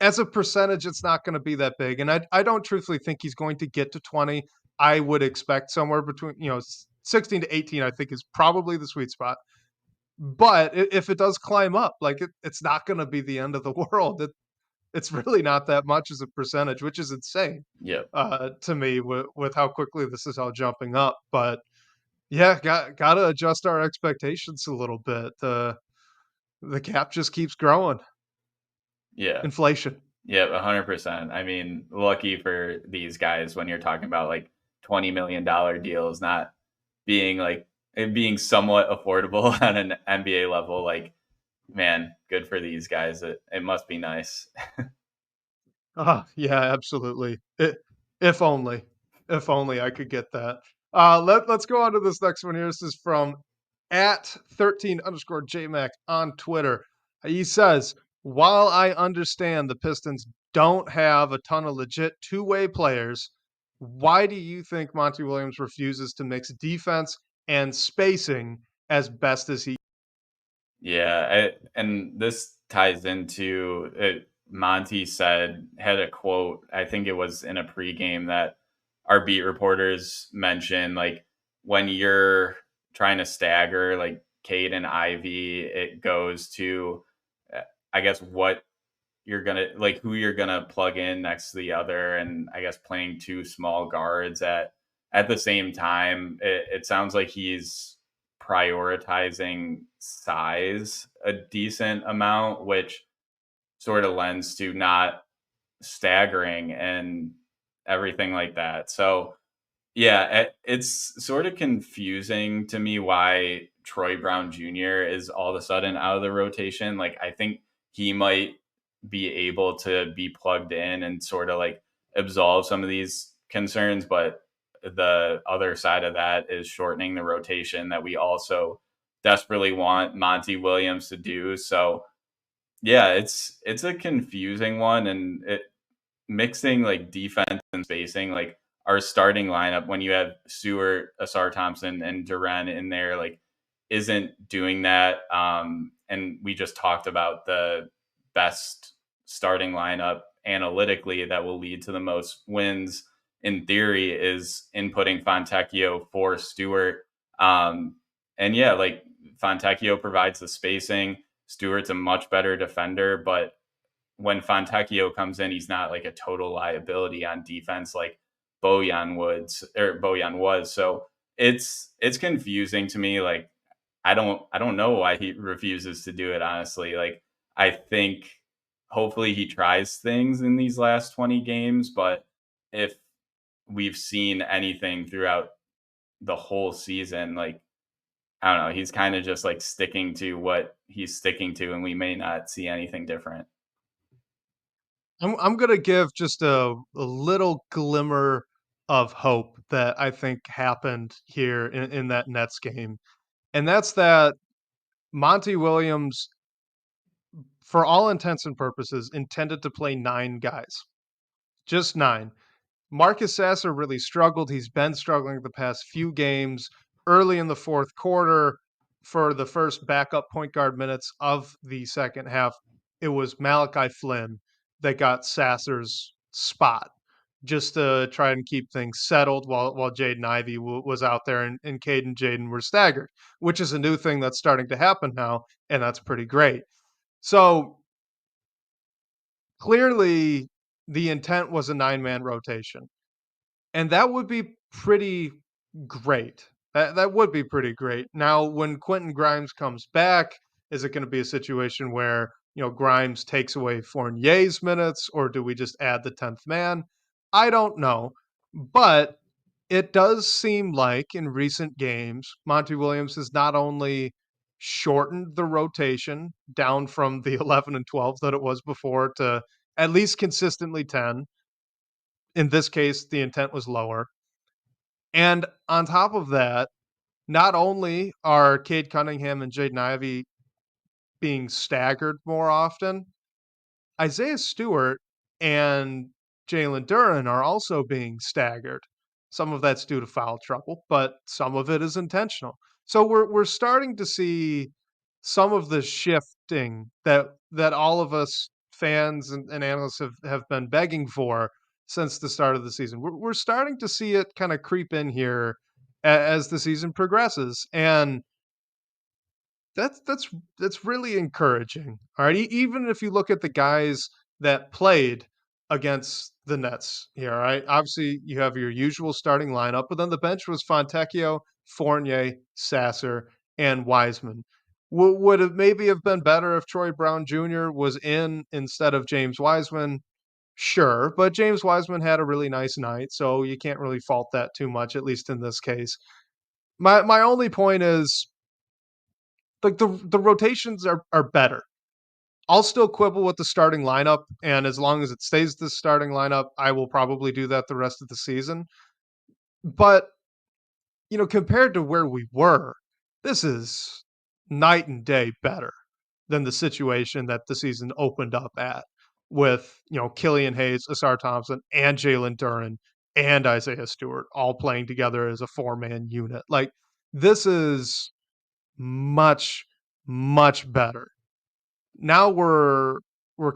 S1: as a percentage, it's not going to be that big. And I don't truthfully think he's going to get to 20. I would expect somewhere between, 16 to 18, I think is probably the sweet spot. But if it does climb up, like it's not going to be the end of the world. It's really not that much as a percentage, which is insane
S2: Yep.
S1: to me with how quickly this is all jumping up. But Yeah, gotta adjust our expectations a little bit. The cap just keeps growing.
S2: Yeah.
S1: Inflation.
S2: Yeah, 100%. I mean, lucky for these guys when you're talking about like $20 million deals not being like it being somewhat affordable on an NBA level. Like, man, good for these guys. It must be nice.
S1: Yeah, absolutely. If only, if only I could get that. Let's go on to this next one here. This is from at 13 underscore JMac on Twitter. He says, while I understand the Pistons don't have a ton of legit two-way players, why do you think Monty Williams refuses to mix defense and spacing as best as he?
S2: Yeah, and this ties into it. Monty had a quote. I think it was in a pregame that our beat reporters mentioned, like when you're trying to stagger like Cade and Ivy, it goes to, uh, I guess what you're gonna like who you're gonna plug in next to the other, and I guess playing two small guards at the same time. It sounds like he's prioritizing size a decent amount, which sort of lends to not staggering and everything like that. So yeah, it's sort of confusing to me why Troy Brown Jr. is all of a sudden out of the rotation. Like, I think he might be able to be plugged in and sort of like absolve some of these concerns, but the other side of that is shortening the rotation that we also desperately want Monty Williams to do. So yeah, it's a confusing one, and mixing like defense and spacing, like our starting lineup when you have Stewart, Asar Thompson, and Duren in there, like isn't doing that. And we just talked about the best starting lineup analytically that will lead to the most wins in theory is inputting Fontecchio for Stewart. And yeah, like Fontecchio provides the spacing. Stewart's a much better defender, but when Fontecchio comes in, he's not like a total liability on defense like Bojan was. So it's confusing to me. Like I don't know why he refuses to do it, honestly. Like I think hopefully he tries things in these last 20 games, but if we've seen anything throughout the whole season, like I don't know, he's kind of just like sticking to what he's sticking to, and we may not see anything different.
S1: I'm gonna give just a little glimmer of hope that I think happened here in that Nets game, and that's that Monty Williams, for all intents and purposes, intended to play 9 guys, just 9. Marcus Sasser really struggled. He's been struggling the past few games. Early in the fourth quarter, for the first backup point guard minutes of the second half, it was Malachi Flynn that got Sasser's spot just to try and keep things settled while Jaden Ivey was out there and Cade and Jaden were staggered, which is a new thing that's starting to happen now, and that's pretty great. So clearly, the intent was a 9-man rotation. And that would be pretty great. That would be pretty great. Now, when Quentin Grimes comes back, is it gonna be a situation where, Grimes takes away Fournier's minutes, or do we just add the 10th man? I don't know. But it does seem like in recent games, Monty Williams has not only shortened the rotation down from the 11 and 12 that it was before to at least consistently 10. In this case, the intent was lower. And on top of that, not only are Cade Cunningham and Jaden Ivey being staggered more often, Isaiah Stewart and Jalen Duren are also being staggered. Some of that's due to foul trouble, but some of it is intentional. So we're starting to see some of the shifting that all of us fans and analysts have been begging for since the start of the season. We're starting to see it kind of creep in here as the season progresses, and that's really encouraging. All right, even if you look at the guys that played against the Nets here, all right? Obviously, you have your usual starting lineup, but then the bench was Fontecchio, Fournier, Sasser, and Wiseman. Would it maybe have been better if Troy Brown Jr. was in instead of James Wiseman? Sure, but James Wiseman had a really nice night, so you can't really fault that too much, at least in this case. My only point is like the rotations are better. I'll still quibble with the starting lineup, and as long as it stays the starting lineup, I will probably do that the rest of the season. But, compared to where we were, this is night and day better than the situation that the season opened up at with, Killian Hayes, Ausar Thompson, and Jalen Duren and Isaiah Stewart all playing together as a four-man unit. Like, this is much, much better. Now we're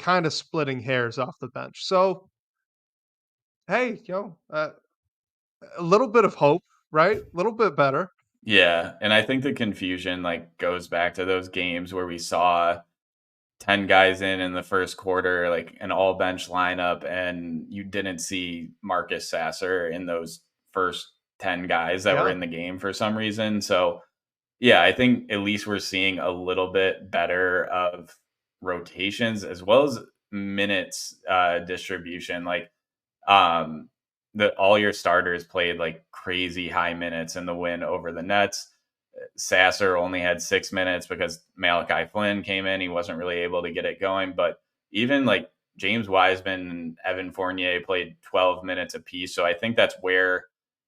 S1: kind of splitting hairs off the bench. So, hey, a little bit of hope, right? A little bit better.
S2: Yeah, and I think the confusion like goes back to those games where we saw 10 guys in the first quarter, like an all bench lineup, and you didn't see Marcus Sasser in those first 10 guys that were
S1: Yeah.
S2: in the game for some reason. So, yeah, I think at least we're seeing a little bit better of rotations as well as minutes distribution. Like, um, the all your starters played like crazy high minutes in the win over the Nets. Sasser only had 6 minutes because Malachi Flynn came in. He wasn't really able to get it going. But even like James Wiseman and Evan Fournier played 12 minutes apiece. So I think that's where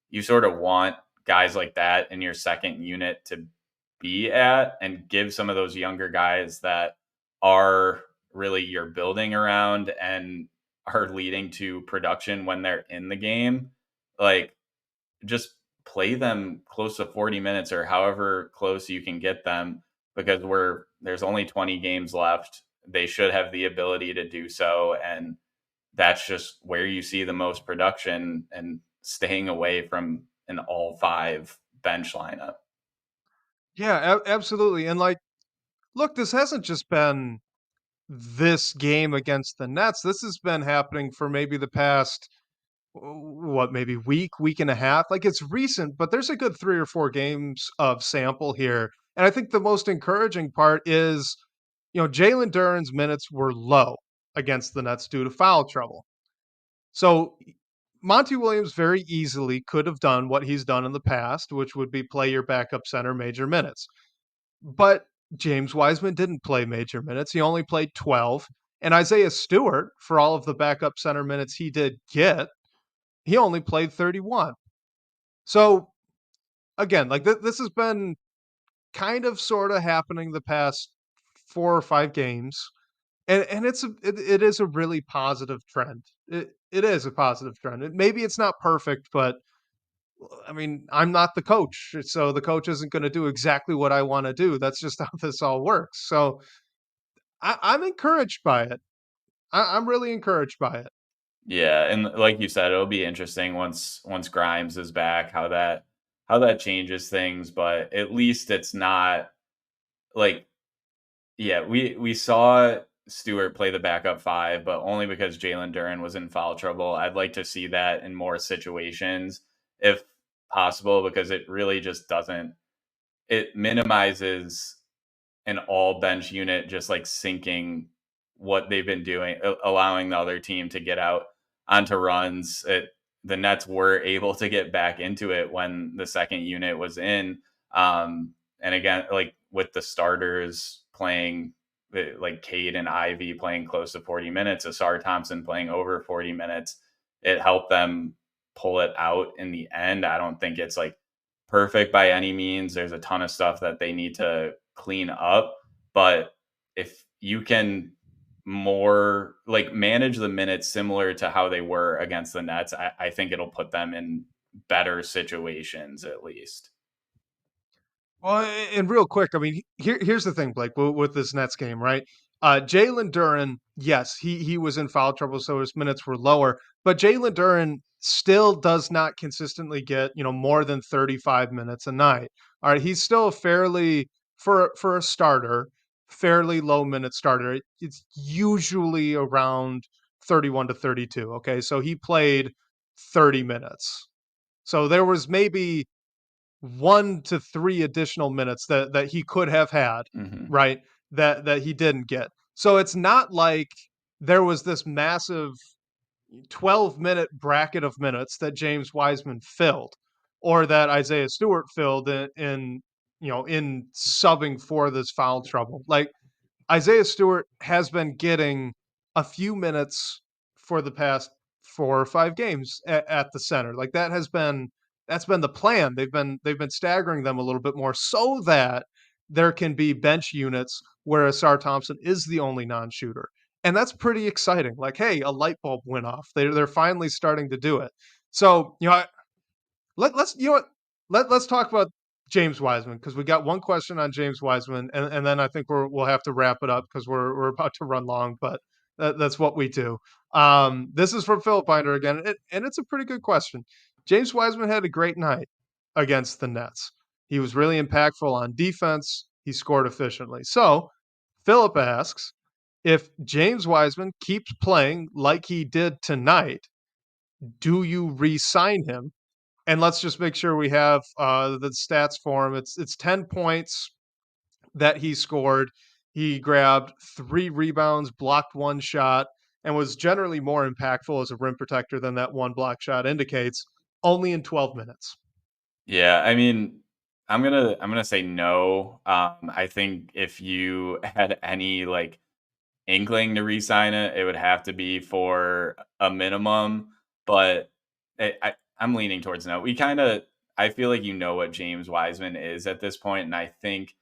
S2: you sort of want guys like that in your second unit to be at and give some of those younger guys that are really you're building around and are leading to production when they're in the game. Like just play them close to 40 minutes or however close you can get them because there's only 20 games left. They should have the ability to do so, and that's just where you see the most production and staying away from an all five bench lineup.
S1: Yeah, absolutely. And like, look, this hasn't just been this game against the Nets. This has been happening for maybe the past what, maybe week and a half. Like it's recent, but there's a good 3 or 4 games of sample here. And I think the most encouraging part is, Jalen Duren's minutes were low against the Nets due to foul trouble. So Monty Williams very easily could have done what he's done in the past, which would be play your backup center major minutes. But James Wiseman didn't play major minutes. He only played 12. And Isaiah Stewart, for all of the backup center minutes he did get, he only played 31. So again, like this has been kind of sort of happening the past 4 or 5 games. And it is a really positive trend. It is a positive trend. Maybe it's not perfect, but I mean, I'm not the coach, so the coach isn't going to do exactly what I want to do. That's just how this all works. So I'm encouraged by it. I'm really encouraged by it.
S2: Yeah, and like you said, it'll be interesting once Grimes is back how that changes things, but at least it's not like yeah, we saw Stewart play the backup five, but only because Jalen Duren was in foul trouble. I'd like to see that in more situations if possible, because it really just doesn't it minimizes an all bench unit just like sinking what they've been doing, allowing the other team to get out onto runs. The Nets were able to get back into it when the second unit was in. And again, like with the starters playing, like Cade and Ivy playing close to 40 minutes, Ausar Thompson playing over 40 minutes, it helped them pull it out in the end. I don't think it's like perfect by any means. There's a ton of stuff that they need to clean up. But if you can more like manage the minutes similar to how they were against the Nets, I think it'll put them in better situations at least.
S1: Well, and real quick, I mean, here's the thing, Blake, with this Nets game, right? Jalen Duren, yes, he was in foul trouble, so his minutes were lower, but Jalen Duren still does not consistently get, more than 35 minutes a night. All right, he's still a fairly for a starter, fairly low minute starter. It's usually around 31-32. Okay. So he played 30 minutes. So there was maybe 1 to 3 additional minutes that he could have had,
S2: Hmm.
S1: right? That he didn't get. So it's not like there was this massive 12-minute bracket of minutes that James Wiseman filled, or that Isaiah Stewart filled in subbing for this foul trouble. Like Isaiah Stewart has been getting a few minutes for the past 4 or 5 games at the center. Like that's been the plan. They've been staggering them a little bit more so that there can be bench units where Ausar Thompson is the only non-shooter. And that's pretty exciting. Like, hey, a light bulb went off. They're finally starting to do it. So, let's let's talk about James Wiseman because we got one question on James Wiseman, and then I think we'll have to wrap it up because we're about to run long, but that's what we do. This is from Philip Binder again, and it's a pretty good question. James Wiseman had a great night against the Nets. He was really impactful on defense. He scored efficiently. So Philip asks if James Wiseman keeps playing like he did tonight, do you re-sign him? And let's just make sure we have the stats for him. It's 10 points that he scored. He grabbed 3 rebounds, blocked 1 shot, and was generally more impactful as a rim protector than that one block shot indicates. Only in 12 minutes.
S2: Yeah, I mean, I'm gonna say no. I think if you had any like inkling to re-sign it, it would have to be for a minimum. But I'm leaning towards no. I feel like you know what James Wiseman is at this point, and I think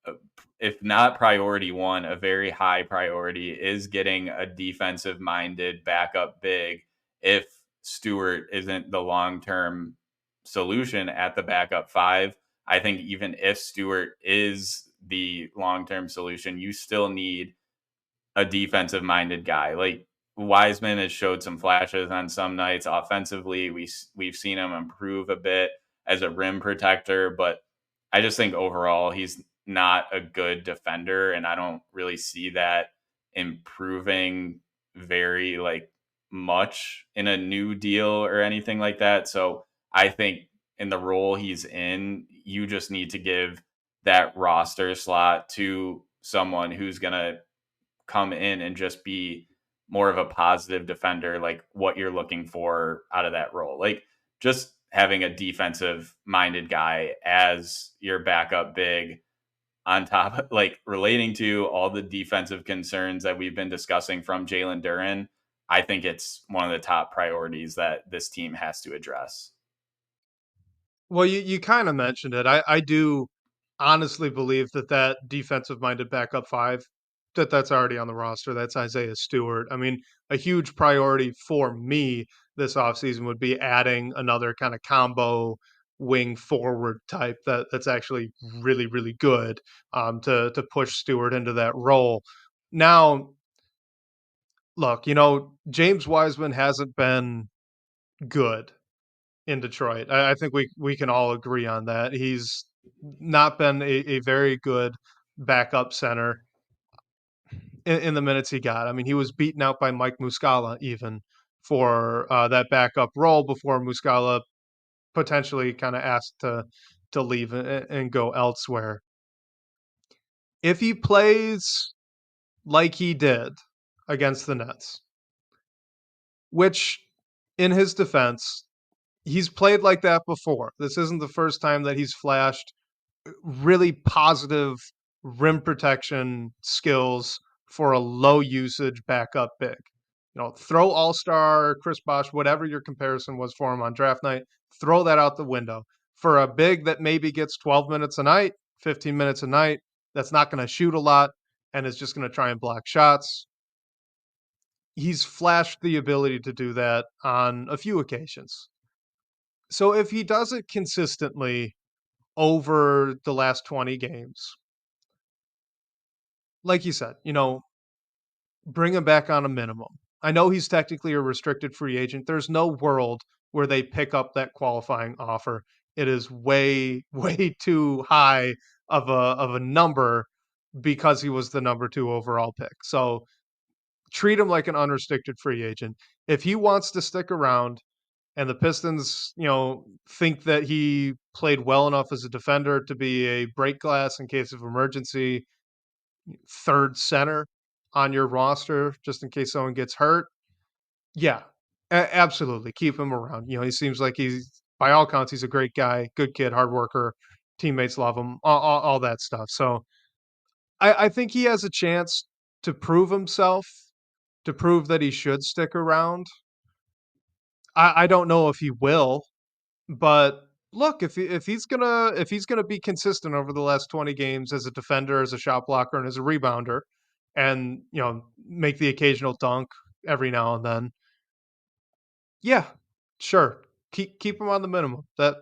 S2: uh, if not priority one, a very high priority is getting a defensive minded backup big if Stewart isn't the long term solution at the backup five. I think even if Stewart is the long term solution, you still need a defensive minded guy. Like Wiseman has showed some flashes on some nights offensively. We've seen him improve a bit as a rim protector, but I just think overall he's not a good defender, and I don't really see that improving very much in a new deal or anything like that. So I think in the role he's in, you just need to give that roster slot to someone who's gonna come in and just be more of a positive defender, like what you're looking for out of that role. Like just having a defensive minded guy as your backup big on top, like relating to all the defensive concerns that we've been discussing from Jalen Duren. I think it's one of the top priorities that this team has to address.
S1: Well, you kind of mentioned it. I do honestly believe that defensive-minded backup five, that's already on the roster. That's Isaiah Stewart. I mean, a huge priority for me this offseason would be adding another kind of combo wing forward type that's actually really, really good to push Stewart into that role. Now, look, James Wiseman hasn't been good in Detroit. I think we can all agree on that. He's not been a very good backup center in the minutes he got. I mean, he was beaten out by Mike Muscala even for that backup role before Muscala potentially kind of asked to leave and go elsewhere. If he plays like he did against the Nets, which in his defense, he's played like that before. This isn't the first time that he's flashed really positive rim protection skills for a low usage backup big. Throw All Star, Chris Bosh, whatever your comparison was for him on draft night, throw that out the window. For a big that maybe gets 12 minutes a night, 15 minutes a night, that's not going to shoot a lot and is just going to try and block shots. He's flashed the ability to do that on a few occasions. So if he does it consistently over the last 20 games, like you said, bring him back on a minimum. I know he's technically a restricted free agent. There's no world where they pick up that qualifying offer. It is way, way too high of a number because he was the number 2 overall pick. So treat him like an unrestricted free agent. If he wants to stick around and the Pistons, think that he played well enough as a defender to be a break glass in case of emergency, third center on your roster just in case someone gets hurt. Yeah, absolutely. Keep him around. He seems like by all counts, he's a great guy, good kid, hard worker. Teammates love him, all that stuff. So I think he has a chance to prove himself, to prove that he should stick around. I don't know if he will, but look, if he's gonna be consistent over the last 20 games as a defender, as a shot blocker, and as a rebounder, and make the occasional dunk every now and then, yeah, sure, keep him on the minimum. That'd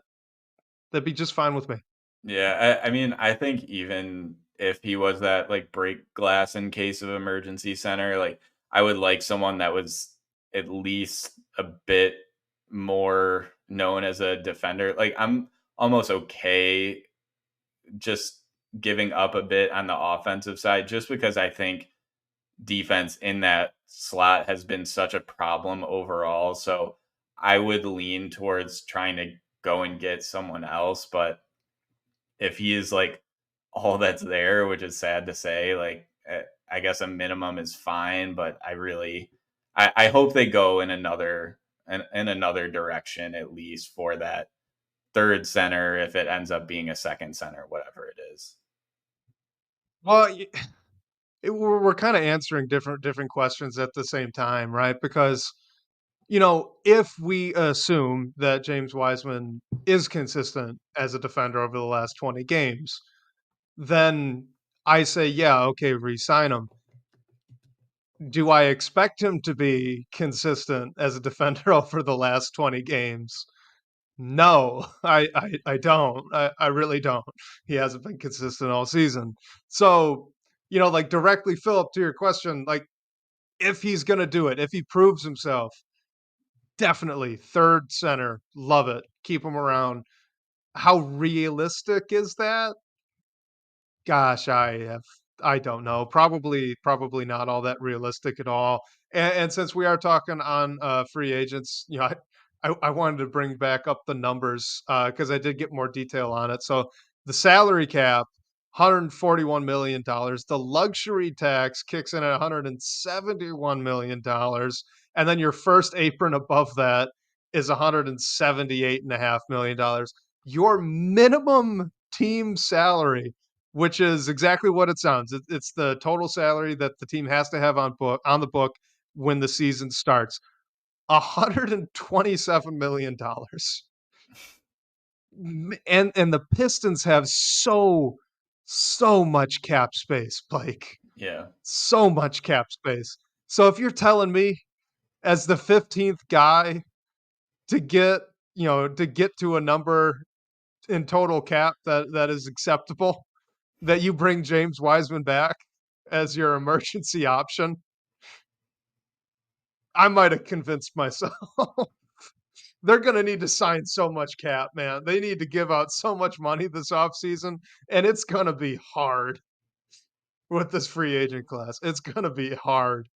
S1: be just fine with me.
S2: Yeah, I mean, I think even if he was that like break glass in case of emergency center, like I would like someone that was at least a bit more known as a defender. Like I'm almost okay just giving up a bit on the offensive side just because I think defense in that slot has been such a problem overall. So I would lean towards trying to go and get someone else, but if he is like all that's there, which is sad to say, like I guess a minimum is fine, but I hope they go in another direction at least for that third center if it ends up being a second center, whatever it is.
S1: Well, we're kind of answering different questions at the same time, right? Because if we assume that James Wiseman is consistent as a defender over the last 20 games, then I say, yeah, okay, re-sign him. Do I expect him to be consistent as a defender over the last 20 games? No, I don't. I really don't. He hasn't been consistent all season. So, like directly, Philip, to your question, like if he's going to do it, if he proves himself, definitely third center. Love it. Keep him around. How realistic is that? Gosh, I don't know. Probably not all that realistic at all. And since we are talking on free agents, I wanted to bring back up the numbers because I did get more detail on it. So the salary cap, $141 million. The luxury tax kicks in at $171 million. And then your first apron above that is $178.5 million. Your minimum team salary, which is exactly what it sounds. It's the total salary that the team has to have on the book when the season starts. $127 million. And the Pistons have so much cap space, Blake.
S2: Yeah.
S1: So much cap space. So if you're telling me as the 15th guy to get to a number in total cap that is acceptable, that you bring James Wiseman back as your emergency option, I might have convinced myself. They're going to need to sign so much cap, man. They need to give out so much money this offseason, and it's going to be hard with this free agent class. It's going to be hard.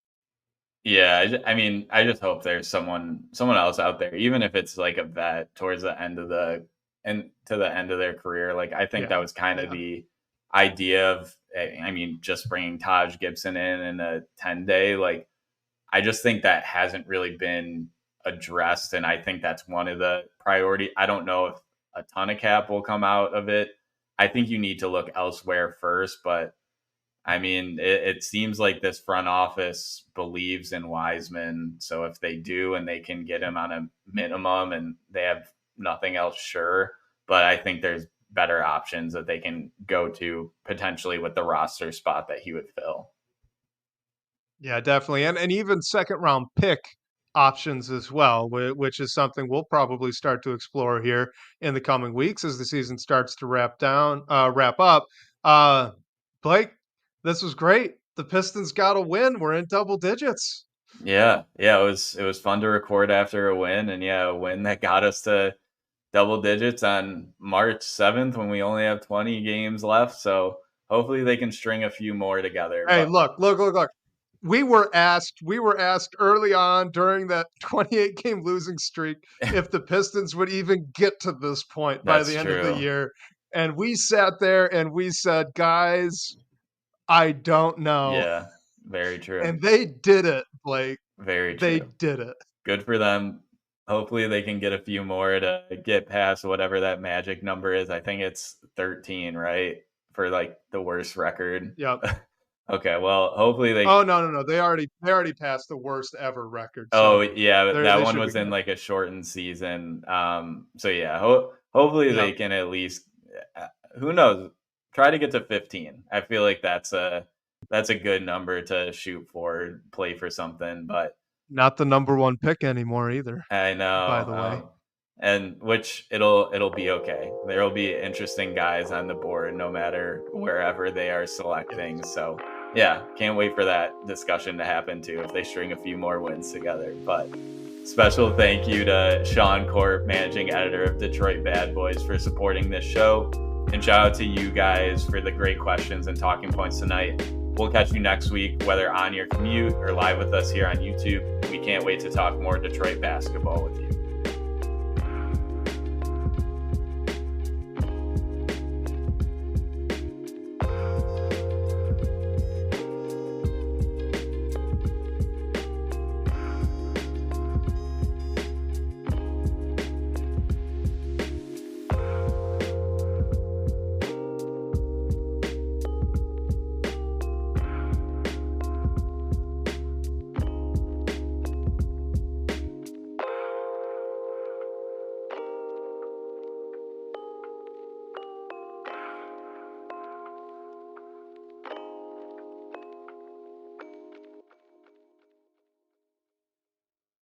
S2: Yeah, I mean, I just hope there's someone else out there, even if it's like a vet towards the end of the end of their career. Like I think that
S1: Yeah.
S2: was kind of
S1: Yeah.
S2: the idea of, I mean, just bringing Taj Gibson in a 10-day. Like I just think that hasn't really been addressed, and I think that's one of the priority. I don't know if a ton of cap will come out of it. I think you need to look elsewhere first, but I mean, it seems like this front office believes in Wiseman. So if they do and they can get him on a minimum and they have nothing else, sure. But I think there's better options that they can go to potentially with the roster spot that he would fill.
S1: Yeah, definitely. And even second round pick options as well, which is something we'll probably start to explore here in the coming weeks as the season starts to wrap up. Uh, Blake, this was great. The Pistons got a win. We're in double digits.
S2: Yeah, it was fun to record after a win, and yeah, a win that got us to double digits on March 7th when we only have 20 games left. So hopefully they can string a few more together.
S1: Hey,
S2: But
S1: look. we were asked early on during that 28 game losing streak if the Pistons would even get to this point by
S2: That's
S1: the end of the
S2: true.
S1: year. And we sat there and we said, guys, I don't know.
S2: Yeah, very true.
S1: And they did it, Blake.
S2: Very
S1: They
S2: true.
S1: did it.
S2: Good for them. Hopefully they can get a few more to get past whatever that magic number is. I think it's 13, right? For like the worst record.
S1: Yep.
S2: Okay, well, hopefully they.
S1: Oh no. They already passed the worst ever record.
S2: Oh
S1: So
S2: yeah, that
S1: they
S2: one
S1: should be
S2: was in
S1: good.
S2: like a shortened season. So yeah, hopefully they
S1: Yep.
S2: can at least. Who knows? Try to get to 15. I feel like that's a good number to shoot for, play for something. But
S1: Not the number one pick anymore either,
S2: I
S1: by the
S2: know,
S1: way.
S2: and which it'll be okay. There'll be interesting guys on the board, no matter wherever they are selecting. So yeah, can't wait for that discussion to happen too if they string a few more wins together. But special thank you to Sean Corp, managing editor of Detroit Bad Boys, for supporting this show, and shout out to you guys for the great questions and talking points tonight. We'll catch you next week, whether on your commute or live with us here on YouTube. We can't wait to talk more Detroit basketball with you.